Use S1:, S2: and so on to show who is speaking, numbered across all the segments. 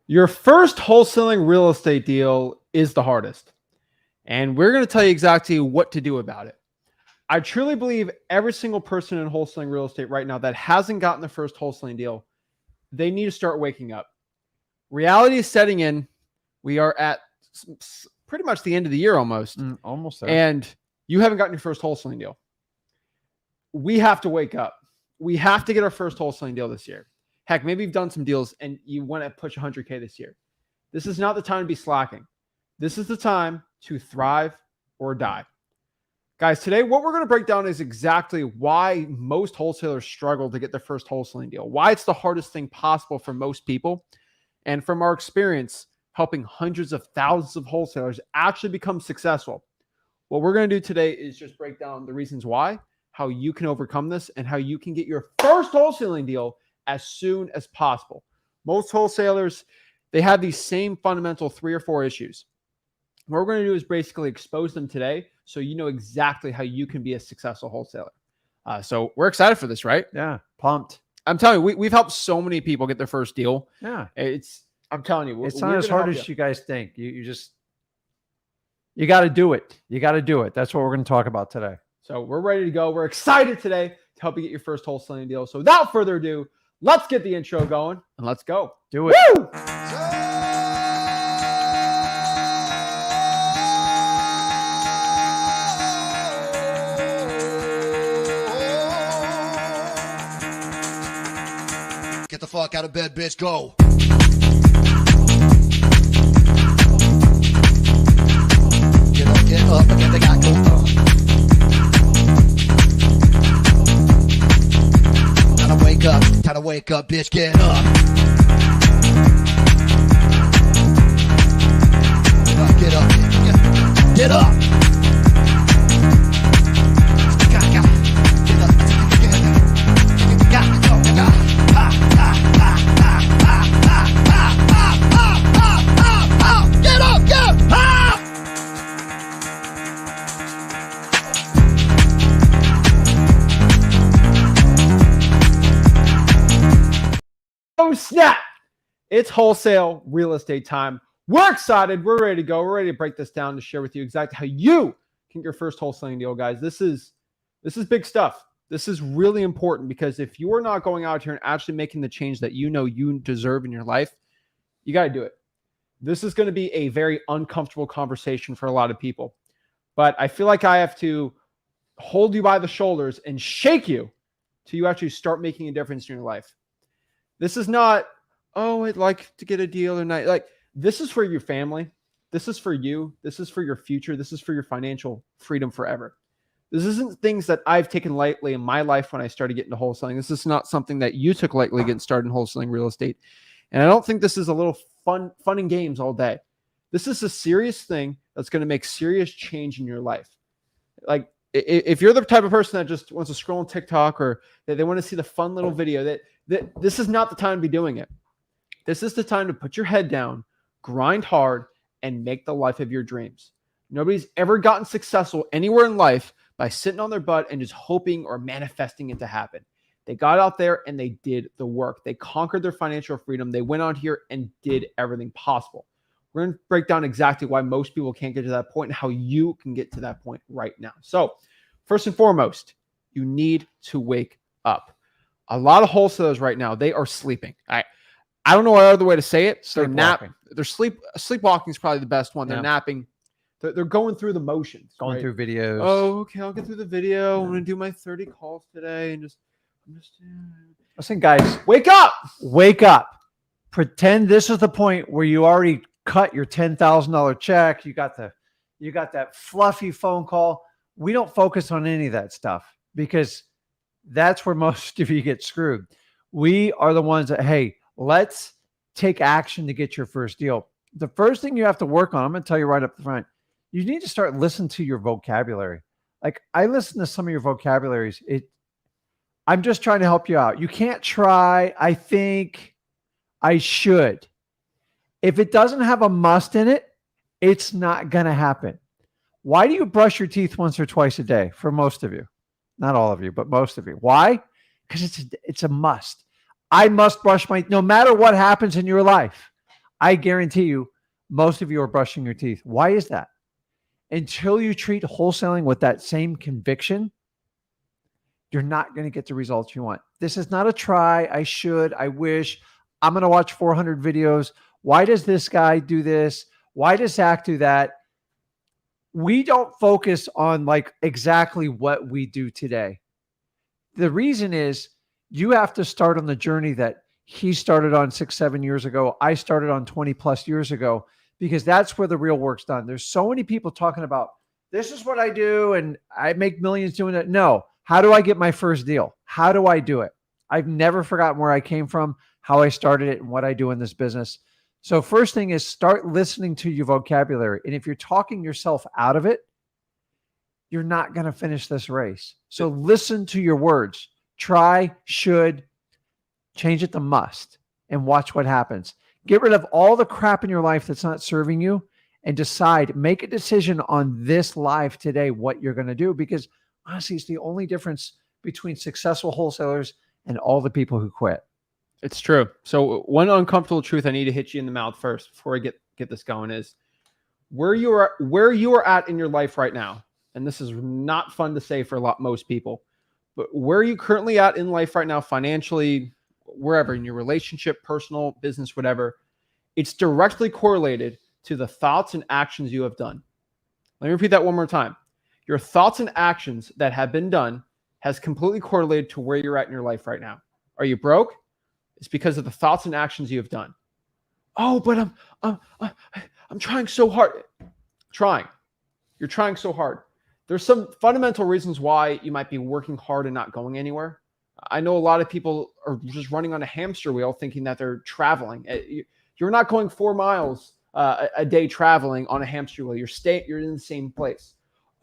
S1: Your first wholesaling real estate deal is the hardest, and we're going to tell you exactly what to do about it. I truly believe every single person in wholesaling real estate right now that hasn't gotten the first wholesaling deal, they need to start waking up. Reality is setting in. We are at pretty much the end of the year almost.
S2: Almost there.
S1: And you haven't gotten your first wholesaling deal. We have to wake up. We have to get our first wholesaling deal this year. Heck, maybe you've done some deals and you want to push 100K this year. This is not the time to be slacking. This is the time to thrive or die. Guys, today what we're going to break down is exactly why most wholesalers struggle to get their first wholesaling deal, why it's the hardest thing possible for most people, and from our experience helping hundreds of thousands of wholesalers actually become successful. What we're going to do today is just break down the reasons why, how you can overcome this, and how you can get your first wholesaling deal as soon as possible. Most wholesalers, they have these same fundamental 3 or 4 issues. What we're going to do is basically expose them today so you know exactly how you can be a successful wholesaler. So we're excited for this, right?
S2: Yeah, pumped.
S1: I'm telling you, we've helped so many people get their first deal.
S2: Yeah.
S1: I'm telling you,
S2: it's not as hard as you guys think. You got to do it. You got to do it. That's what we're going to talk about today.
S1: So we're ready to go. We're excited today to help you get your first wholesaling deal. So without further ado, let's get the intro going and let's go.
S2: Do it.
S1: Woo!
S3: Get the fuck out of bed, bitch. Go. Get up, again, they got go. Time to wake up, bitch. Get up. Get up, bitch. Get up.
S1: Oh, snap. It's wholesale real estate time. We're excited. We're ready to go. We're ready to break this down to share with you exactly how you can get your first wholesaling deal, guys. This is big stuff. This is really important because if you are not going out here and actually making the change that you know you deserve in your life, you got to do it. This is going to be a very uncomfortable conversation for a lot of people, but I feel like I have to hold you by the shoulders and shake you till you actually start making a difference in your life. This is not, oh, I'd like to get a deal or not. Like, this is for your family. This is for you. This is for your future. This is for your financial freedom forever. This isn't things that I've taken lightly in my life when I started getting into wholesaling. This is not something that you took lightly getting started in wholesaling real estate. And I don't think this is a little fun and games all day. This is a serious thing that's going to make serious change in your life. Like, if you're the type of person that just wants to scroll on TikTok or that they want to see the fun little video, that this is not the time to be doing it. This is the time to put your head down, grind hard, and make the life of your dreams. Nobody's ever gotten successful anywhere in life by sitting on their butt and just hoping or manifesting it to happen. They got out there and they did the work. They conquered their financial freedom. They went out here and did everything possible. We're going to break down exactly why most people can't get to that point and how you can get to that point right now. So first and foremost, you need to wake up. A lot of wholesalers right now, they are sleeping. I don't know what other way to say it. They're napping. Sleepwalking is probably the best one. They're napping. They're going through the motions.
S2: Going through videos.
S1: Oh, okay. I'll get through the video. I'm going to do my 30 calls today and just
S2: listen, guys.
S1: Wake up.
S2: Wake up. Pretend this is the point where you already cut your $10,000 check. You got that fluffy phone call. We don't focus on any of that stuff because that's where most of you get screwed. We are the ones that, hey, let's take action to get your first deal. The first thing you have to work on, I'm going to tell you right up front, you need to start listening to your vocabulary. Like, I listen to some of your vocabularies. I'm just trying to help you out. You can't try, I think, I should. If it doesn't have a must in it, it's not going to happen. Why do you brush your teeth once or twice a day? For most of you, not all of you, but most of you. Why? Because it's a must. I must brush my, no matter what happens in your life, I guarantee you, most of you are brushing your teeth. Why is that? Until you treat wholesaling with that same conviction, you're not going to get the results you want. This is not a try. I should, I wish. I'm going to watch 400 videos. Why does this guy do this? Why does Zach do that? We don't focus on like exactly what we do today. The reason is you have to start on the journey that he started on 6-7 years ago. I started on 20 plus years ago, because that's where the real work's done. There's so many people talking about, this is what I do and I make millions doing it. No. How do I get my first deal? How do I do it? I've never forgotten where I came from, how I started it, and what I do in this business. So first thing is start listening to your vocabulary. And if you're talking yourself out of it, you're not going to finish this race. So listen to your words. Try, should, change it to must, and watch what happens. Get rid of all the crap in your life that's not serving you and decide, make a decision on this live today, what you're going to do. Because honestly, it's the only difference between successful wholesalers and all the people who quit.
S1: It's true. So one uncomfortable truth I need to hit you in the mouth first before I get this going is where you are at in your life right now. And this is not fun to say for most people, but where are you currently at in life right now, financially, wherever, in your relationship, personal, business, whatever, it's directly correlated to the thoughts and actions you have done. Let me repeat that one more time. Your thoughts and actions that have been done has completely correlated to where you're at in your life right now. Are you broke? It's because of the thoughts and actions you have done. Oh, but I'm trying so hard. You're trying so hard. There's some fundamental reasons why you might be working hard and not going anywhere. I know a lot of people are just running on a hamster wheel thinking that they're traveling. You're not going 4 miles a day traveling on a hamster wheel. You're in the same place.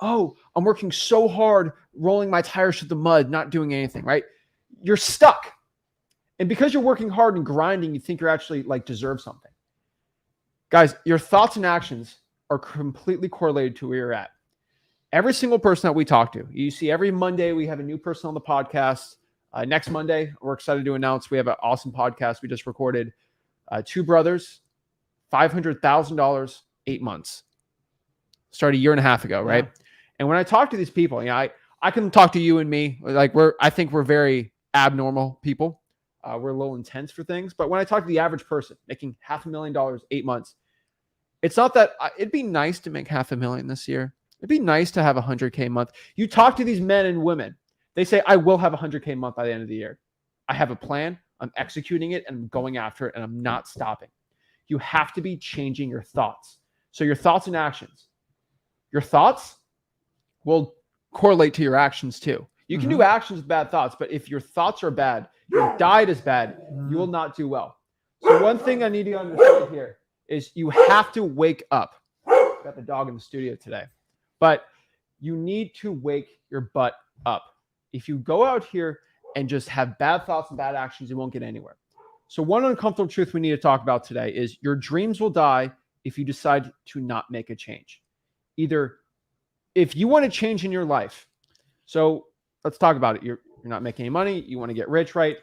S1: Oh, I'm working so hard, rolling my tires through the mud, not doing anything, right? You're stuck. And because you're working hard and grinding, you think you're actually deserve something. Guys, your thoughts and actions are completely correlated to where you're at. Every single person that we talk to, you see every Monday, we have a new person on the podcast. Next Monday, we're excited to announce we have an awesome podcast we just recorded. 2 brothers, $500,000, 8 months. Started a year and a half ago, right? Yeah. And when I talk to these people, I can talk to you and me. I think we're very abnormal people. We're a little intense for things. But when I talk to the average person making $500,000, 8 months, it's not that it'd be nice to make $500,000 this year. It'd be nice to have $100K a month. You talk to these men and women, they say, I will have $100K a month by the end of the year. I have a plan. I'm executing it and I'm going after it and I'm not stopping. You have to be changing your thoughts. So your thoughts and actions. Your thoughts will correlate to your actions too. You can do actions with bad thoughts, but if your thoughts are bad, your diet is bad, you will not do well. So one thing I need you to understand here is you have to wake up. Got the dog in the studio today. But you need to wake your butt up. If you go out here and just have bad thoughts and bad actions, you won't get anywhere. So one uncomfortable truth we need to talk about today is your dreams will die if you decide to not make a change. Either if you want to change in your life, so let's talk about it. You're not making any money. You want to get rich, right?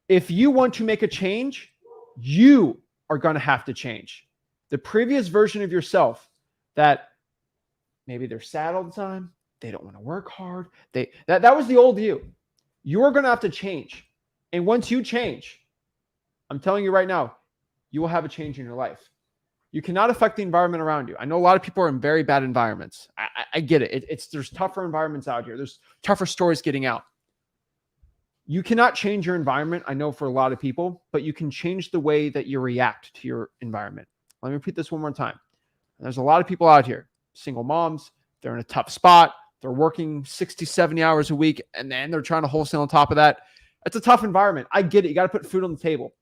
S1: If you want to make a change, you are going to have to change. The previous version of yourself that maybe they're sad all the time. They don't want to work hard. That was the old you. You're going to have to change. And once you change, I'm telling you right now, you will have a change in your life. You cannot affect the environment around you. I know a lot of people are in very bad environments. I get it. There's tougher environments out here. There's tougher stories getting out. You cannot change your environment, I know, for a lot of people, but you can change the way that you react to your environment. Let me repeat this one more time. There's a lot of people out here, single moms, they're in a tough spot. They're working 60, 70 hours a week, and then they're trying to wholesale on top of that. It's a tough environment. I get it. You got to put food on the table.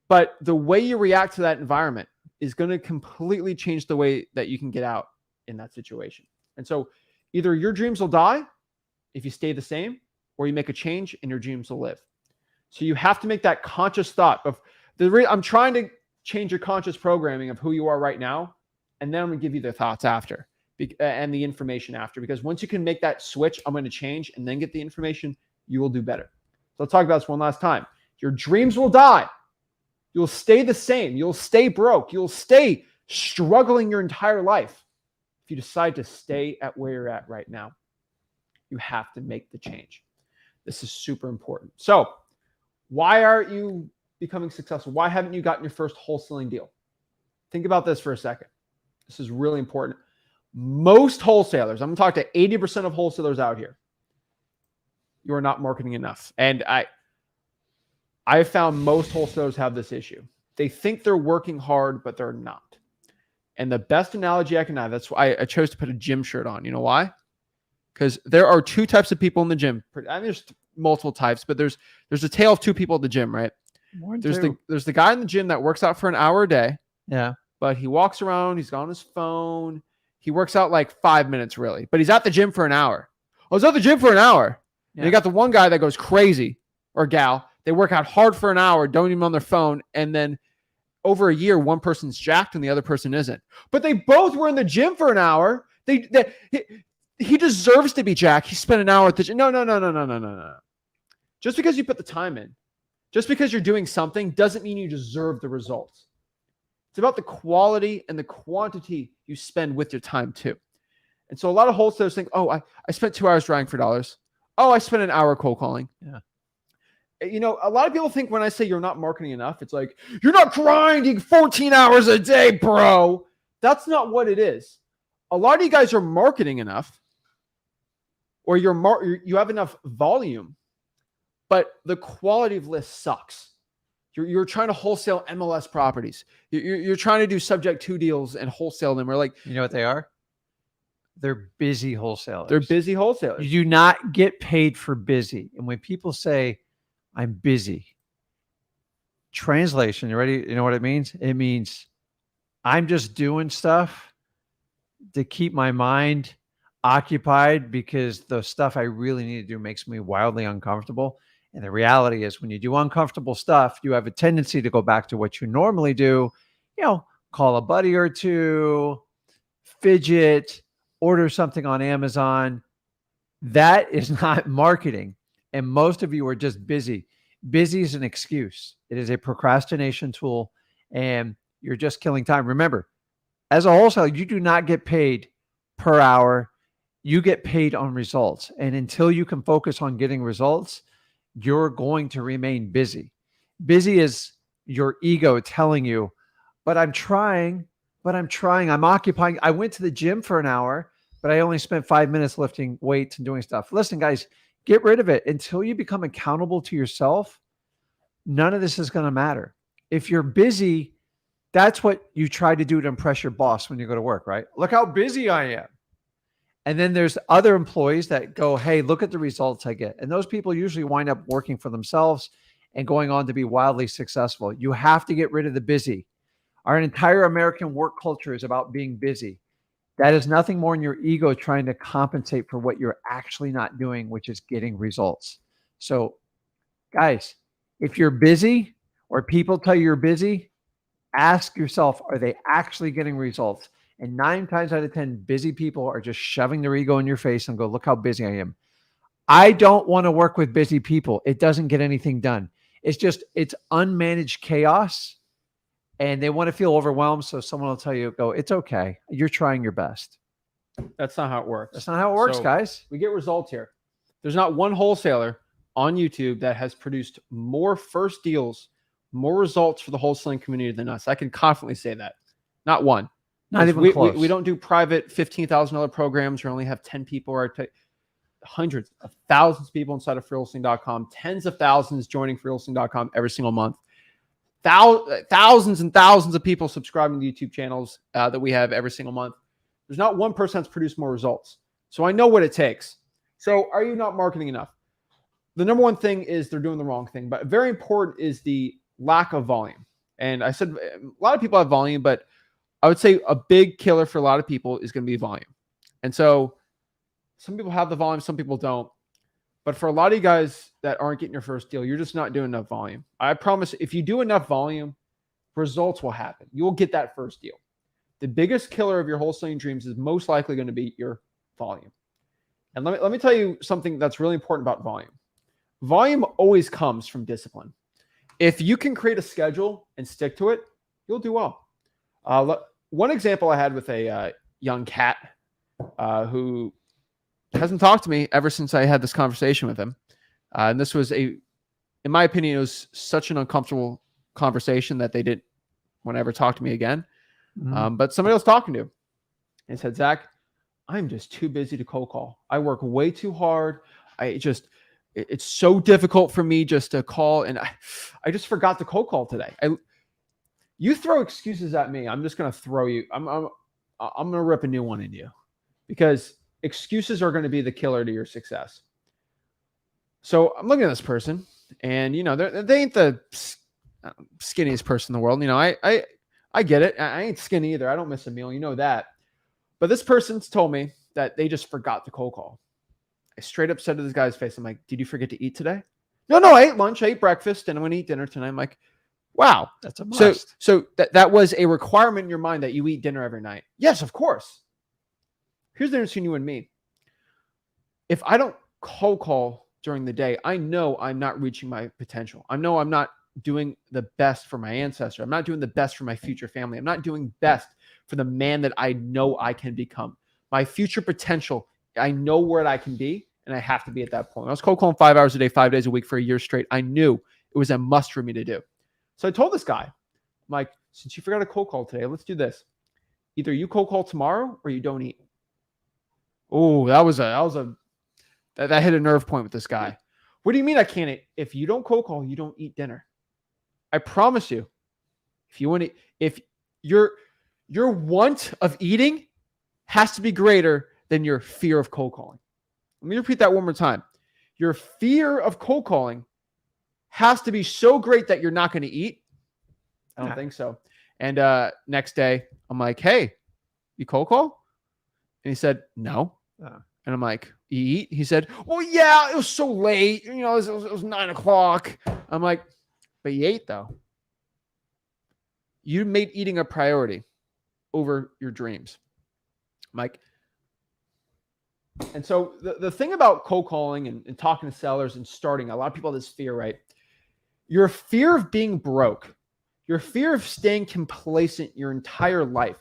S1: But the way you react to that environment is going to completely change the way that you can get out in that situation. And so either your dreams will die if you stay the same, or you make a change and your dreams will live. So you have to make that conscious thought of I'm trying to change your conscious programming of who you are right now. And then I'm going to give you the thoughts after and the information after, because once you can make that switch, I'm going to change and then get the information, you will do better. So let's talk about this one last time. Your dreams will die You'll stay the same. You'll stay broke. You'll stay struggling your entire life if you decide to stay at where you're at right now. You have to make the change. This is super important. So why aren't you becoming successful? Why haven't you gotten your first wholesaling deal? Think about this for a second. This is really important. Most wholesalers, I'm going to talk to 80% of wholesalers out here, you are not marketing enough. And I found most wholesalers have this issue. They think they're working hard, but they're not. And the best analogy I can have, that's why I chose to put a gym shirt on. You know why? Because there are two types of people in the gym. I mean, there's multiple types, but there's a tale of two people at the gym, right? There's the guy in the gym that works out for an hour a day.
S2: Yeah.
S1: But he walks around, he's on his phone. He works out like 5 minutes really, but he's at the gym for an hour. I was at the gym for an hour. Yeah. And you got the one guy that goes crazy, or gal. They work out hard for an hour, don't even on their phone, and then over a year, one person's jacked and the other person isn't. But they both were in the gym for an hour. He deserves to be jacked. He spent an hour at the gym. No. Just because you put the time in, just because you're doing something doesn't mean you deserve the results. It's about the quality and the quantity you spend with your time too. And so a lot of wholesalers think, oh, I spent 2 hours drying for dollars. Oh, I spent an hour cold calling.
S2: Yeah.
S1: You know, a lot of people think when I say you're not marketing enough, it's like, you're not grinding 14 hours a day, bro. That's not what it is. A lot of you guys are marketing enough, or you have enough volume, but the quality of list sucks. You're trying to wholesale MLS properties. You're trying to do subject to deals and wholesale them. Or like,
S2: you know what they are? They're busy wholesalers.
S1: They're busy wholesalers.
S2: You do not get paid for busy. And when people say, I'm busy, translation, you ready? You know what it means? It means I'm just doing stuff to keep my mind occupied because the stuff I really need to do makes me wildly uncomfortable. And the reality is when you do uncomfortable stuff, you have a tendency to go back to what you normally do, you know, call a buddy or two, fidget, order something on Amazon. That is not marketing. And most of you are just busy. Busy is an excuse. It is a procrastination tool and you're just killing time. Remember, as a wholesaler, you do not get paid per hour. You get paid on results. And until you can focus on getting results, you're going to remain busy. Busy is your ego telling you, but I'm trying, I'm occupying. I went to the gym for an hour, but I only spent 5 minutes lifting weights and doing stuff. Listen, guys, get rid of it. Until you become accountable to yourself, none of this is going to matter. If you're busy, that's what you try to do to impress your boss when you go to work, right? Look how busy I am. And then there's other employees that go, hey, look at the results I get. And those people usually wind up working for themselves and going on to be wildly successful. You have to get rid of the busy. Our entire American work culture is about being busy. That is nothing more than your ego trying to compensate for what you're actually not doing, which is getting results. So guys, if you're busy or people tell you you're busy, ask yourself, are they actually getting results? And 9 times out of 10, busy people are just shoving their ego in your face and go, look how busy I am. I don't want to work with busy people. It doesn't get anything done. It's unmanaged chaos and they want to feel overwhelmed. So someone will tell you, go, it's okay. You're trying your best.
S1: That's not how it works.
S2: That's not how it works, guys.
S1: We get results here. There's not one wholesaler on YouTube that has produced more first deals, more results for the wholesaling community than us. I can confidently say that. Not one.
S2: Not even close.
S1: We don't do private $15,000 programs or only have 10 people or hundreds of thousands of people inside of freewholesaling.com, tens of thousands joining freewholesaling.com every single month, thousands and thousands of people subscribing to YouTube channels that we have every single month. There's not one person that's produced more results. So I know what it takes. So are you not marketing enough? The number one thing is they're doing the wrong thing, but very important is the lack of volume. And I said a lot of people have volume, but I would say a big killer for a lot of people is going to be volume. And so some people have the volume, some people don't. But for a lot of you guys that aren't getting your first deal, you're just not doing enough volume. I promise if you do enough volume, results will happen. You will get that first deal. The biggest killer of your wholesaling dreams is most likely going to be your volume. And let me tell you something that's really important about volume. Volume always comes from discipline. if you can create a schedule and stick to it, you'll do well. One example I had with a young cat who hasn't talked to me ever since I had this conversation with him. And this was in my opinion, it was such an uncomfortable conversation that they didn't want to ever talk to me again. But somebody else talking to him and said, Zach, I'm just too busy to cold call. I work way too hard. It's so difficult for me just to call. And I just forgot to cold call today. You throw excuses at me, I'm just going to throw you. I'm going to rip a new one in you, because excuses are going to be the killer to your success. So I'm looking at this person, and they ain't the skinniest person in the world. I get it. I ain't skinny either. I don't miss a meal. You know that. But this person's told me that they just forgot to cold call. I straight up said to this guy's face, I'm like, did you forget to eat today? No, I ate lunch, I ate breakfast, and I'm going to eat dinner tonight. I'm like, wow.
S2: That's a must.
S1: So that was a requirement in your mind that you eat dinner every night. Yes, of course. Here's the difference between you and me. If I don't cold call during the day, I know I'm not reaching my potential. I know I'm not doing the best for my ancestor. I'm not doing the best for my future family. I'm not doing best for the man that I know I can become. My future potential, I know where I can be, and I have to be at that point. I was cold calling 5 hours a day, 5 days a week for a year straight. I knew it was a must for me to do. So I told this guy, I'm like, since you forgot to cold call today, let's do this. Either you cold call tomorrow or you don't eat. Oh, that hit a nerve point with this guy. What do you mean I can't eat? If you don't cold call, you don't eat dinner. I promise you, if your want of eating has to be greater than your fear of cold calling. Let me repeat that one more time. Your fear of cold calling has to be so great that you're not going to eat. I don't think so. And next day, I'm like, hey, you cold call? And he said, no. And I'm like, you eat? He said, well, yeah, it was so late. It was 9 o'clock. I'm like, but you ate though. You made eating a priority over your dreams. I'm like, and so the thing about cold calling and talking to sellers and starting, a lot of people have this fear, right? Your fear of being broke, your fear of staying complacent your entire life,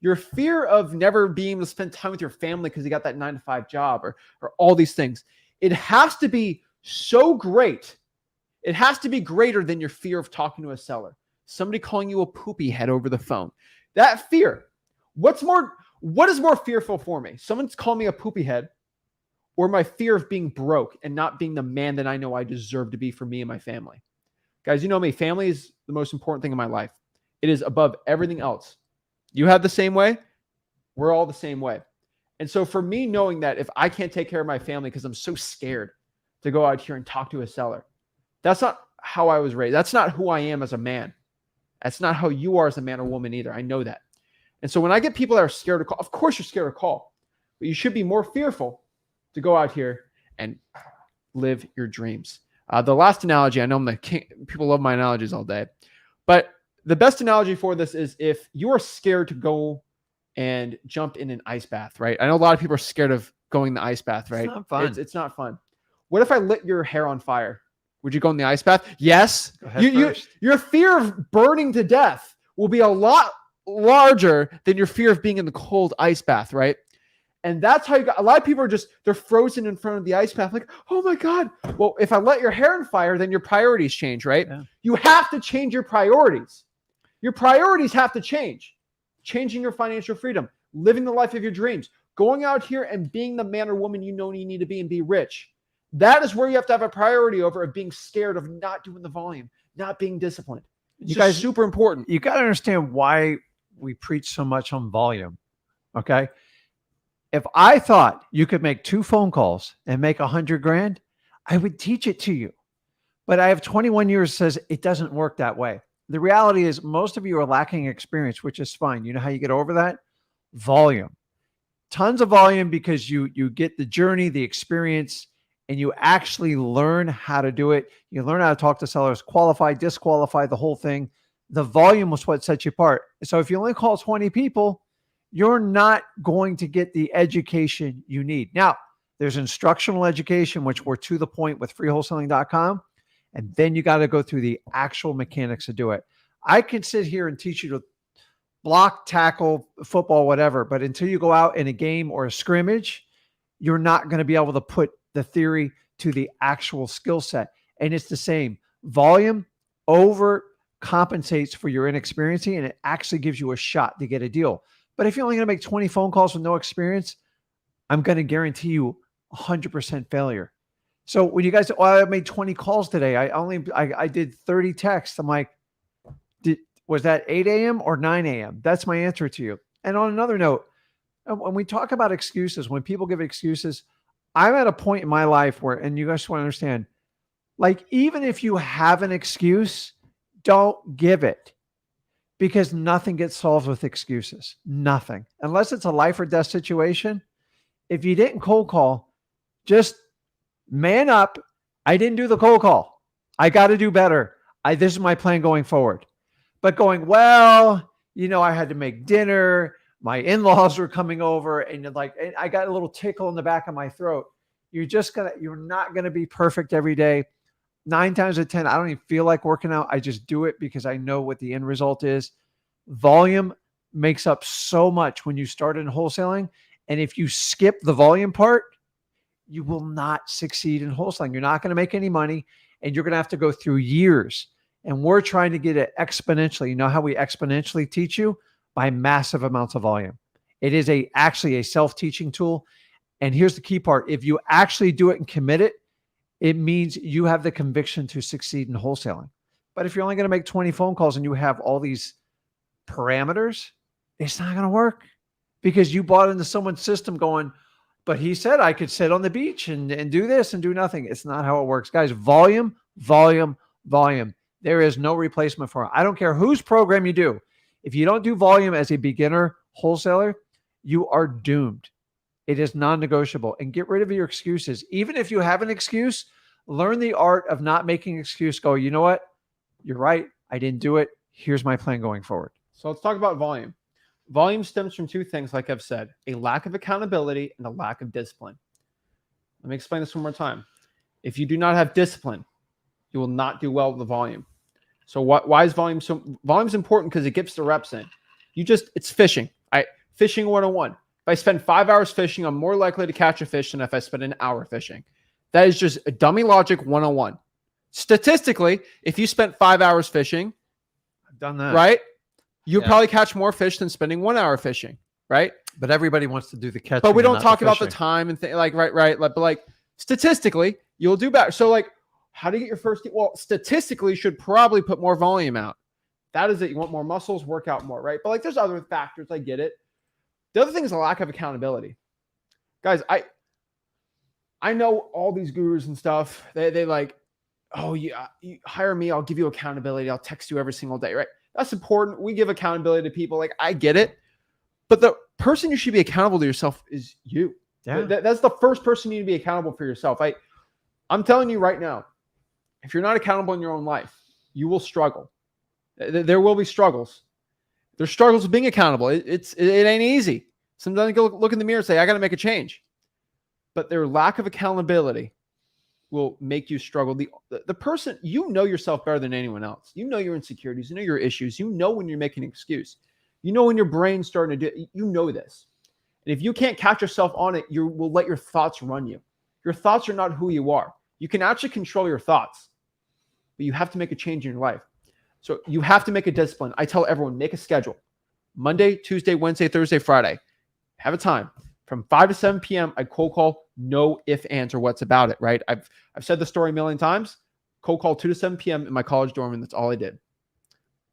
S1: your fear of never being able to spend time with your family because you got that 9-to-5 job or all these things. It has to be so great. It has to be greater than your fear of talking to a seller. Somebody calling you a poopy head over the phone. That fear. What is more fearful for me? Someone's calling me a poopy head, or my fear of being broke and not being the man that I know I deserve to be for me and my family. Guys, you know me, family is the most important thing in my life. It is above everything else. You have the same way. We're all the same way. And so for me, knowing that if I can't take care of my family because I'm so scared to go out here and talk to a seller, that's not how I was raised. That's not who I am as a man. That's not how you are as a man or woman either. I know that. And so when I get people that are scared to call, of course you're scared to call, but you should be more fearful to go out here and live your dreams. The last analogy, I know I'm the king. People love my analogies all day, but the best analogy for this is if you are scared to go and jump in an ice bath, right? I know a lot of people are scared of going in the ice bath, right?
S2: It's not fun.
S1: It's not fun. What if I lit your hair on fire? Would you go in the ice bath? Yes.
S2: Go ahead first.
S1: Your fear of burning to death will be a lot larger than your fear of being in the cold ice bath, right? And that's how a lot of people they're frozen in front of the ice bath. Like, oh my God. Well, if I let your hair on fire, then your priorities change, right? Yeah. You have to change your priorities. Your priorities have to change. Changing your financial freedom, living the life of your dreams, going out here and being the man or woman you know you need to be and be rich. That is where you have to have a priority over of being scared of not doing the volume, not being disciplined. You guys, super important.
S2: You got to understand why we preach so much on volume. Okay. If I thought you could make 2 phone calls and make $100,000, I would teach it to you. But I have 21 years says it doesn't work that way. The reality is most of you are lacking experience, which is fine. You know how you get over that? Volume. Tons of volume because you get the journey, the experience, and you actually learn how to do it. You learn how to talk to sellers, qualify, disqualify, the whole thing. The volume was what sets you apart. So if you only call 20 people, you're not going to get the education you need. Now, there's instructional education, which we're to the point with freewholesaling.com. And then you got to go through the actual mechanics to do it. I can sit here and teach you to block, tackle, football, whatever, but until you go out in a game or a scrimmage, you're not going to be able to put the theory to the actual skill set. And it's the same. Volume over compensates for your inexperience, and it actually gives you a shot to get a deal. But if you're only going to make 20 phone calls with no experience, I'm going to guarantee you 100% failure. So when you guys, I made 20 calls today. I did 30 texts. I'm like, was that 8 a.m. or 9 a.m.? That's my answer to you. And on another note, when we talk about excuses, when people give excuses, I'm at a point in my life where, and you guys want to understand, like, even if you have an excuse, don't give it, because nothing gets solved with excuses. Nothing. Unless it's a life or death situation. If you didn't cold call, just man up. I didn't do the cold call. I got to do better. This is my plan going forward. But going, well, I had to make dinner. My in-laws were coming over, and I got a little tickle in the back of my throat. You're not going to be perfect every day. 9 times out of 10, I don't even feel like working out. I just do it because I know what the end result is. Volume makes up so much when you start in wholesaling. And if you skip the volume part, you will not succeed in wholesaling. You're not going to make any money, and you're going to have to go through years. And we're trying to get it exponentially. You know how we exponentially teach you? By massive amounts of volume. It is actually a self-teaching tool. And here's the key part. If you actually do it and commit it, it means you have the conviction to succeed in wholesaling. But if you're only going to make 20 phone calls and you have all these parameters, it's not going to work, because you bought into someone's system going, but he said I could sit on the beach and do this and do nothing. It's not how it works, guys. Volume, volume, volume. There is no replacement for it. I don't care whose program you do. If you don't do volume as a beginner wholesaler, you are doomed. It is non-negotiable. And get rid of your excuses. Even if you have an excuse, learn the art of not making an excuse. Go, you know what? You're right. I didn't do it. Here's my plan going forward.
S1: So let's talk about volume. Volume stems from 2 things, like I've said: a lack of accountability and a lack of discipline. Let me explain this one more time. If you do not have discipline, you will not do well with the volume. So why is volume so? Volume is important because it gets the reps in. It's fishing. Fishing 101. If I spend 5 hours fishing, I'm more likely to catch a fish than if I spend an hour fishing. That is just a dummy logic 101. Statistically, if you spent 5 hours fishing,
S2: I've done that.
S1: Right? You'll probably catch more fish than spending 1 hour fishing, right?
S2: But everybody wants to do the catching.
S1: But we don't talk about the time and things right. But statistically, you'll do better. So how to get your first? Well, statistically, you should probably put more volume out. That is it. You want more muscles, work out more, right? But there's other factors. I get it. The other thing is a lack of accountability. Guys, I know all these gurus and stuff. They oh yeah, you hire me, I'll give you accountability. I'll text you every single day, right? That's important. We give accountability to people. I get it. But the person you should be accountable to yourself is you. Yeah. That's the first person you need to be accountable for yourself. I'm telling you right now, if you're not accountable in your own life, you will struggle. There will be struggles. There's struggles with being accountable. It ain't easy. Sometimes you go look in the mirror and say, I got to make a change. But their lack of accountability will make you struggle. The person, yourself better than anyone else. You know your insecurities. You know your issues. You know when you're making an excuse. You know when your brain's starting to do. You know this. And if you can't catch yourself on it, you will let your thoughts run you. Your thoughts are not who you are. You can actually control your thoughts, but you have to make a change in your life. So you have to make a discipline. I tell everyone, make a schedule. Monday, Tuesday, Wednesday, Thursday, Friday. Have a time. From 5 to 7 p.m., I cold call, no ifs, ands, or what's about it, right? I've said the story a million times. Cold call 2 to 7 p.m. in my college dorm, and that's all I did.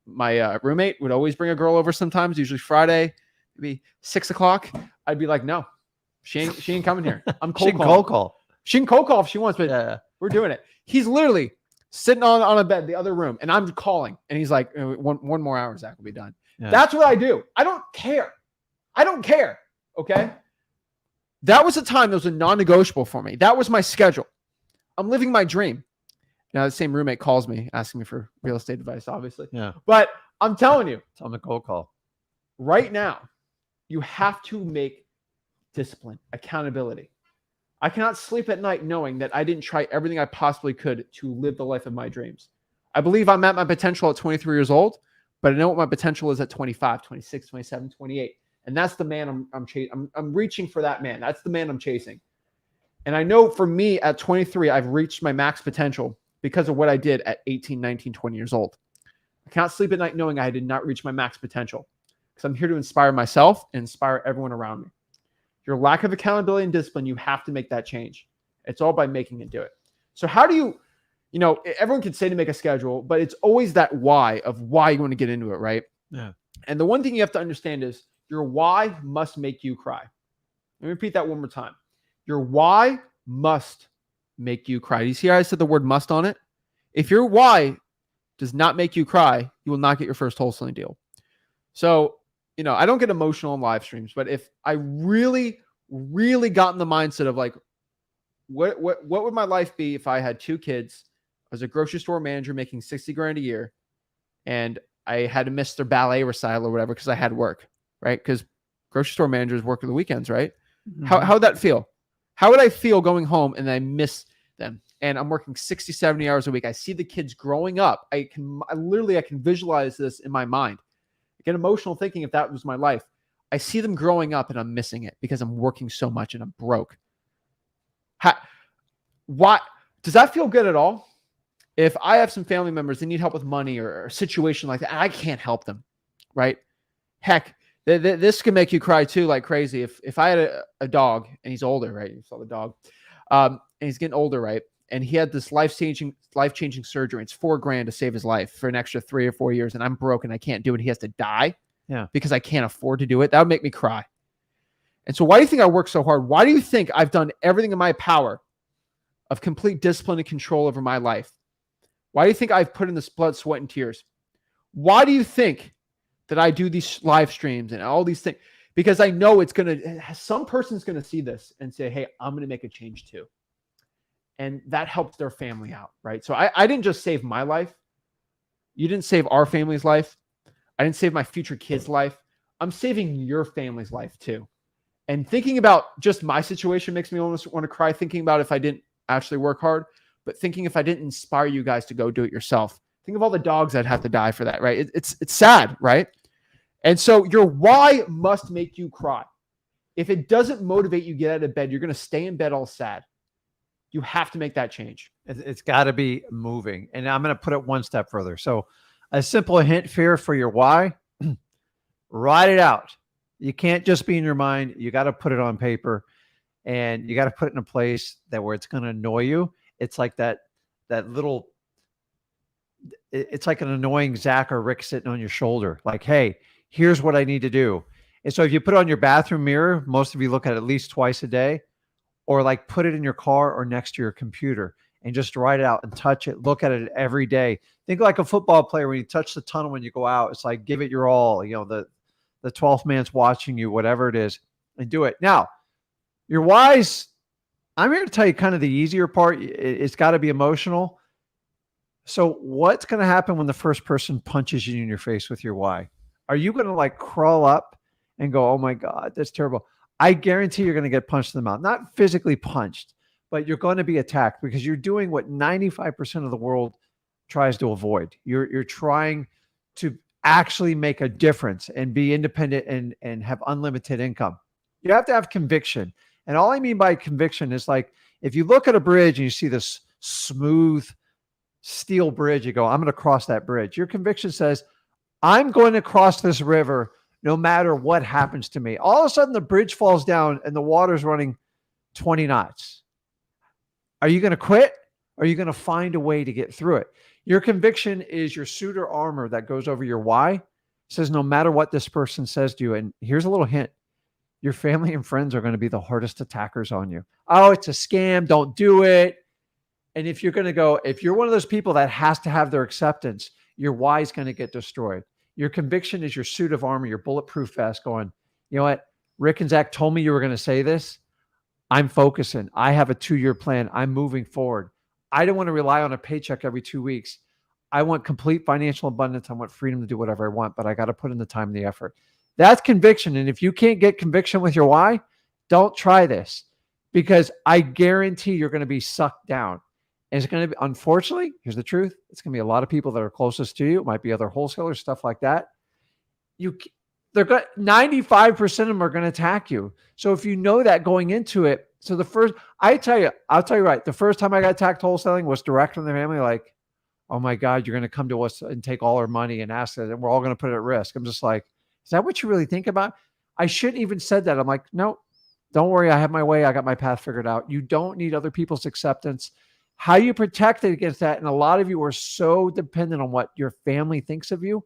S1: My roommate would always bring a girl over sometimes, usually Friday, maybe 6 o'clock. I'd be like, no, she ain't coming here. I'm cold call. She can cold call if she wants, but we're doing it. He's literally sitting on a bed, the other room, and I'm calling. And he's like, one more hour, Zach will be done. Yeah. That's what I do. I don't care. Okay. That was a time that was a non-negotiable for me. That was my schedule. I'm living my dream. Now, the same roommate calls me asking me for real estate advice, obviously. Yeah. But I'm telling you.
S2: It's on the cold call.
S1: Right now, you have to make discipline, accountability. I cannot sleep at night knowing that I didn't try everything I possibly could to live the life of my dreams. I believe I'm at my potential at 23 years old, but I know what my potential is at 25, 26, 27, 28. And that's the man I'm reaching for that man. That's the man I'm chasing. And I know for me at 23, I've reached my max potential because of what I did at 18, 19, 20 years old. I cannot sleep at night knowing I did not reach my max potential because I'm here to inspire myself and inspire everyone around me. Your lack of accountability and discipline, you have to make that change. It's all by making it do it. So how do you, everyone can say to make a schedule, but it's always that why of why you want to get into it, right?
S2: Yeah.
S1: And the one thing you have to understand is your why must make you cry. Let me repeat that one more time. Your why must make you cry. Do you see how I said the word must on it? If your why does not make you cry, you will not get your first wholesaling deal. So, I don't get emotional in live streams, but if I really, really got in the mindset of like, what would my life be if I had 2 kids, I was a grocery store manager making 60 grand a year, and I had to miss their ballet recital or whatever because I had work, right? Because grocery store managers work on the weekends, right?
S2: Mm-hmm.
S1: How would that feel? How would I feel going home and I miss them? And I'm working 60, 70 hours a week. I see the kids growing up. I can visualize this in my mind. I get emotional thinking if that was my life. I see them growing up and I'm missing it because I'm working so much and I'm broke. Why does that feel good at all? If I have some family members that need help with money or a situation like that, I can't help them, right? Heck, this can make you cry too, like crazy. If I had a dog and he's older, right? You saw the dog, and he's getting older, right? And he had this life-changing surgery. It's $4 grand to save his life for an extra 3 or 4 years, and I'm broken. I can't do it. He has to die, because I can't afford to do it. That would make me cry. And so, why do you think I work so hard? Why do you think I've done everything in my power of complete discipline and control over my life? Why do you think I've put in this blood, sweat, and tears? Why do you think that I do these live streams and all these things? Because I know some person's going to see this and say, hey, I'm going to make a change too. And that helps their family out, right? So I didn't just save my life. You didn't save our family's life. I didn't save my future kids' life. I'm saving your family's life too. And thinking about just my situation makes me almost want to cry, thinking about if I didn't actually work hard, but thinking if I didn't inspire you guys to go do it yourself. Think of all the dogs that have to die for that, right? It's sad, right? And so your why must make you cry. If it doesn't motivate you get out of bed, you're going to stay in bed all sad. You have to make that change.
S2: It's got to be moving. And I'm going to put it one step further. So a simple hint here for your why, write it out. You can't just be in your mind. You got to put it on paper, and you got to put it in a place where it's going to annoy you. It's like that little, it's like an annoying Zach or Rick sitting on your shoulder. Like, hey, here's what I need to do. And so if you put it on your bathroom mirror, most of you look at it at least twice a day, or like put it in your car or next to your computer and just write it out and touch it. Look at it every day. Think like a football player. When you touch the tunnel, when you go out, it's like, give it your all, the 12th man's watching you, whatever it is, and do it. Now, your whys, I'm here to tell you kind of the easier part. It's got to be emotional. So what's going to happen when the first person punches you in your face with your why? Are you going to like crawl up and go, oh my God, that's terrible? I guarantee you're going to get punched in the mouth. Not physically punched, but you're going to be attacked because you're doing what 95% of the world tries to avoid. You're trying to actually make a difference and be independent and have unlimited income. You have to have conviction. And all I mean by conviction is like, if you look at a bridge and you see this smooth steel bridge, you go, I'm going to cross that bridge. Your conviction says, I'm going to cross this river no matter what happens to me. All of a sudden, the bridge falls down and the water's running 20 knots. Are you going to quit? Or are you going to find a way to get through it? Your conviction is your suit or armor that goes over your why. It says, no matter what this person says to you, and here's a little hint, your family and friends are going to be the hardest attackers on you. Oh, it's a scam. Don't do it. And if you're one of those people that has to have their acceptance, your why is going to get destroyed. Your conviction is your suit of armor, your bulletproof vest going, you know what? Rick and Zach told me you were going to say this. I'm focusing. I have a 2-year plan. I'm moving forward. I don't want to rely on a paycheck every 2 weeks. I want complete financial abundance. I want freedom to do whatever I want, but I got to put in the time and the effort. That's conviction. And if you can't get conviction with your why, don't try this. because I guarantee you're going to be sucked down. And it's going to be, unfortunately, here's the truth. It's going to be a lot of people that are closest to you. It might be other wholesalers, stuff like that. They're going 95% of them are going to attack you. So if you know that going into it, so I'll tell you right. The first time I got attacked wholesaling was direct from the family. Like, oh my God, you're going to come to us and take all our money and ask us, and we're all going to put it at risk. I'm just like, is that what you really think about? I shouldn't even said that. I'm like, no, don't worry. I have my way. I got my path figured out. You don't need other people's acceptance. How you protect it against that. And a lot of you are so dependent on what your family thinks of you.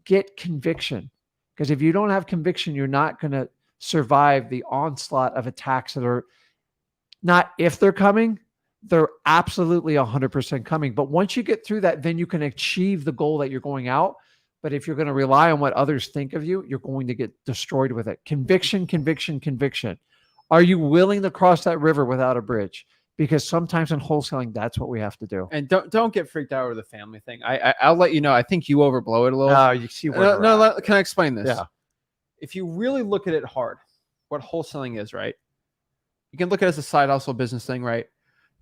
S2: Get conviction. Because if you don't have conviction, you're not going to survive the onslaught of attacks that are not if they're coming, they're absolutely 100% coming. But once you get through that, then you can achieve the goal that you're going out. But if you're going to rely on what others think of you, you're going to get destroyed with it. Conviction, conviction, conviction. Are you willing to cross that river without a bridge? Because sometimes in wholesaling, that's what we have to do.
S1: And don't get freaked out over the family thing. I'll let you know. I think you overblow it a little.
S2: Oh, you see where
S1: can I explain this?
S2: Yeah.
S1: If you really look at it hard, what wholesaling is, right? You can look at it as a side hustle business thing, right?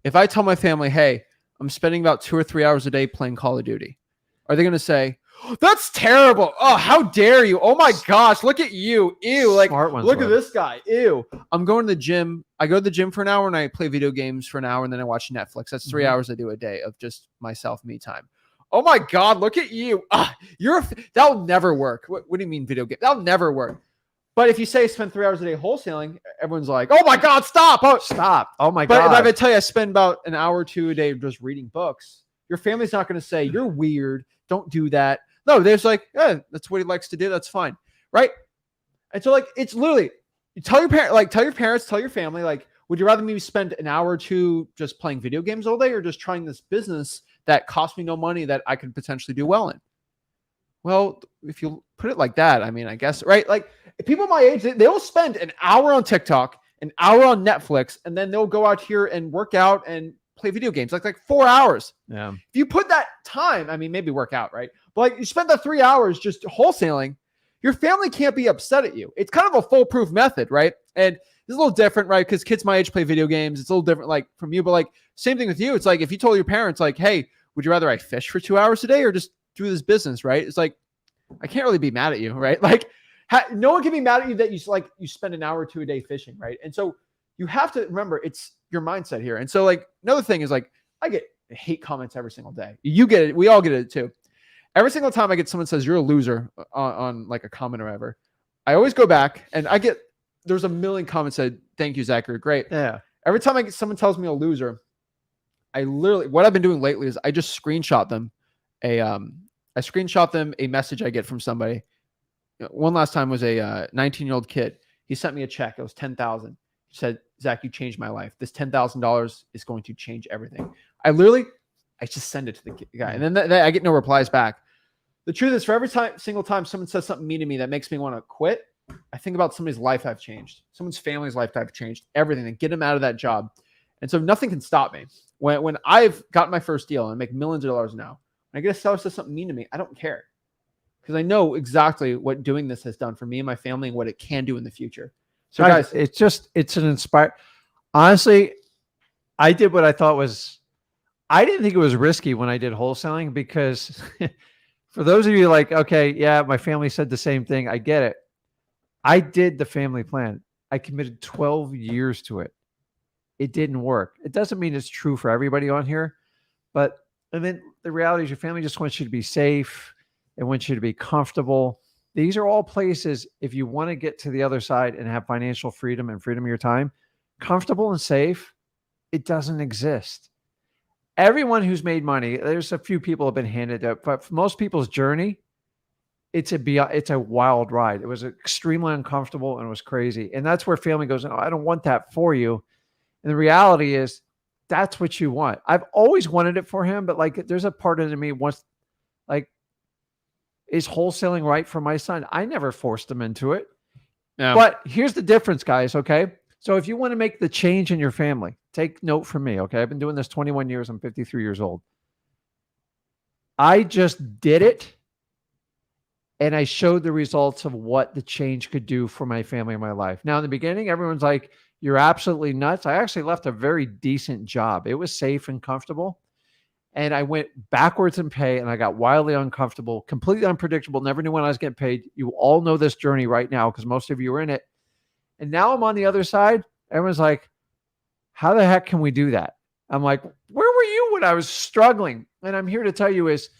S1: If I tell my family, hey, I'm spending about 2 or 3 hours a day playing Call of Duty, are they going to say, that's terrible? Oh, how dare you? Oh my gosh, look at you. Ew. Like, look at this guy. Ew. I'm going to the gym. I go to the gym for an hour and I play video games for an hour and then I watch Netflix. That's 3 hours I do a day of just myself, me time. Oh my God, look at you. That'll never work. What do you mean video game? That'll never work. But if you say spend 3 hours a day wholesaling, everyone's like, oh my God, stop. Oh,
S2: stop. Oh my God.
S1: But if I tell you I spend about an hour or two a day just reading books, your family's not going to say, you're weird. Don't do that. No, there's like, that's what he likes to do. That's fine. Right. And so like, it's literally, you tell your parents, tell your family, like, would you rather maybe spend an hour or two just playing video games all day or just trying this business that costs me no money that I could potentially do well in? Well, if you put it like that, I mean, I guess, right? Like people my age, they'll spend an hour on TikTok, an hour on Netflix, and then they'll go out here and work out and play video games, like 4 hours.
S2: Yeah.
S1: If you put that time, I mean, maybe work out, right? But like you spend the 3 hours just wholesaling, your family can't be upset at you. It's kind of a foolproof method, right? And it's a little different, right? Because kids my age play video games. It's a little different, like from you, but like same thing with you. It's like if you told your parents, like, hey, would you rather I fish for 2 hours a day or just do this business, right? It's like, I can't really be mad at you, right? Like no one can be mad at you that you spend an hour or two a day fishing, right? And so you have to remember it's your mindset here. And so like another thing is like, I get hate comments every single day. You get it. We all get it too. Every single time I get someone says you're a loser on like a comment or whatever, I always go back and there's a million comments said, thank you, Zach, you're great.
S2: Yeah.
S1: Every time someone tells me a loser, what I've been doing lately is I just screenshot them a message I get from somebody. One last time was a 19-year-old kid. He sent me a check. It was $10,000. He said, Zach, you changed my life. This $10,000 is going to change everything. I just send it to the guy. And then I get no replies back. The truth is for every single time someone says something mean to me that makes me want to quit, I think about somebody's life I've changed, someone's family's life I've changed, everything, and get them out of that job. And so nothing can stop me. When I've got my first deal and I make millions of dollars now, when I get a seller says something mean to me, I don't care. Because I know exactly what doing this has done for me and my family and what it can do in the future. So guys,
S2: it's an inspire. Honestly, I did what I thought I didn't think it was risky when I did wholesaling because for those of you like, okay, yeah, my family said the same thing. I get it. I did the family plan. I committed 12 years to it. It didn't work. It doesn't mean it's true for everybody on here, but and then the reality is your family just wants you to be safe. It wants you to be comfortable. These are all places, if you want to get to the other side and have financial freedom and freedom of your time, comfortable and safe, it doesn't exist. Everyone who's made money, there's a few people have been handed up, but for most people's journey, it's a wild ride. It was extremely uncomfortable and it was crazy. And that's where family goes, oh, I don't want that for you. And the reality is that's what you want. I've always wanted it for him, but like there's a part of me wants like, is wholesaling right for my son? I never forced him into it.
S1: Yeah.
S2: But here's the difference, guys, okay? So if you want to make the change in your family, take note from me, okay? I've been doing this 21 years. I'm 53 years old. I just did it, and I showed the results of what the change could do for my family and my life. Now, in the beginning, everyone's like, You're absolutely nuts. I actually left a very decent job. It was safe and comfortable. And I went backwards in pay and I got wildly uncomfortable, completely unpredictable, never knew when I was getting paid. You all know this journey right now because most of you are in it. And now I'm on the other side. Everyone's like, how the heck can we do that? I'm like, where were you when I was struggling? And I'm here to tell you is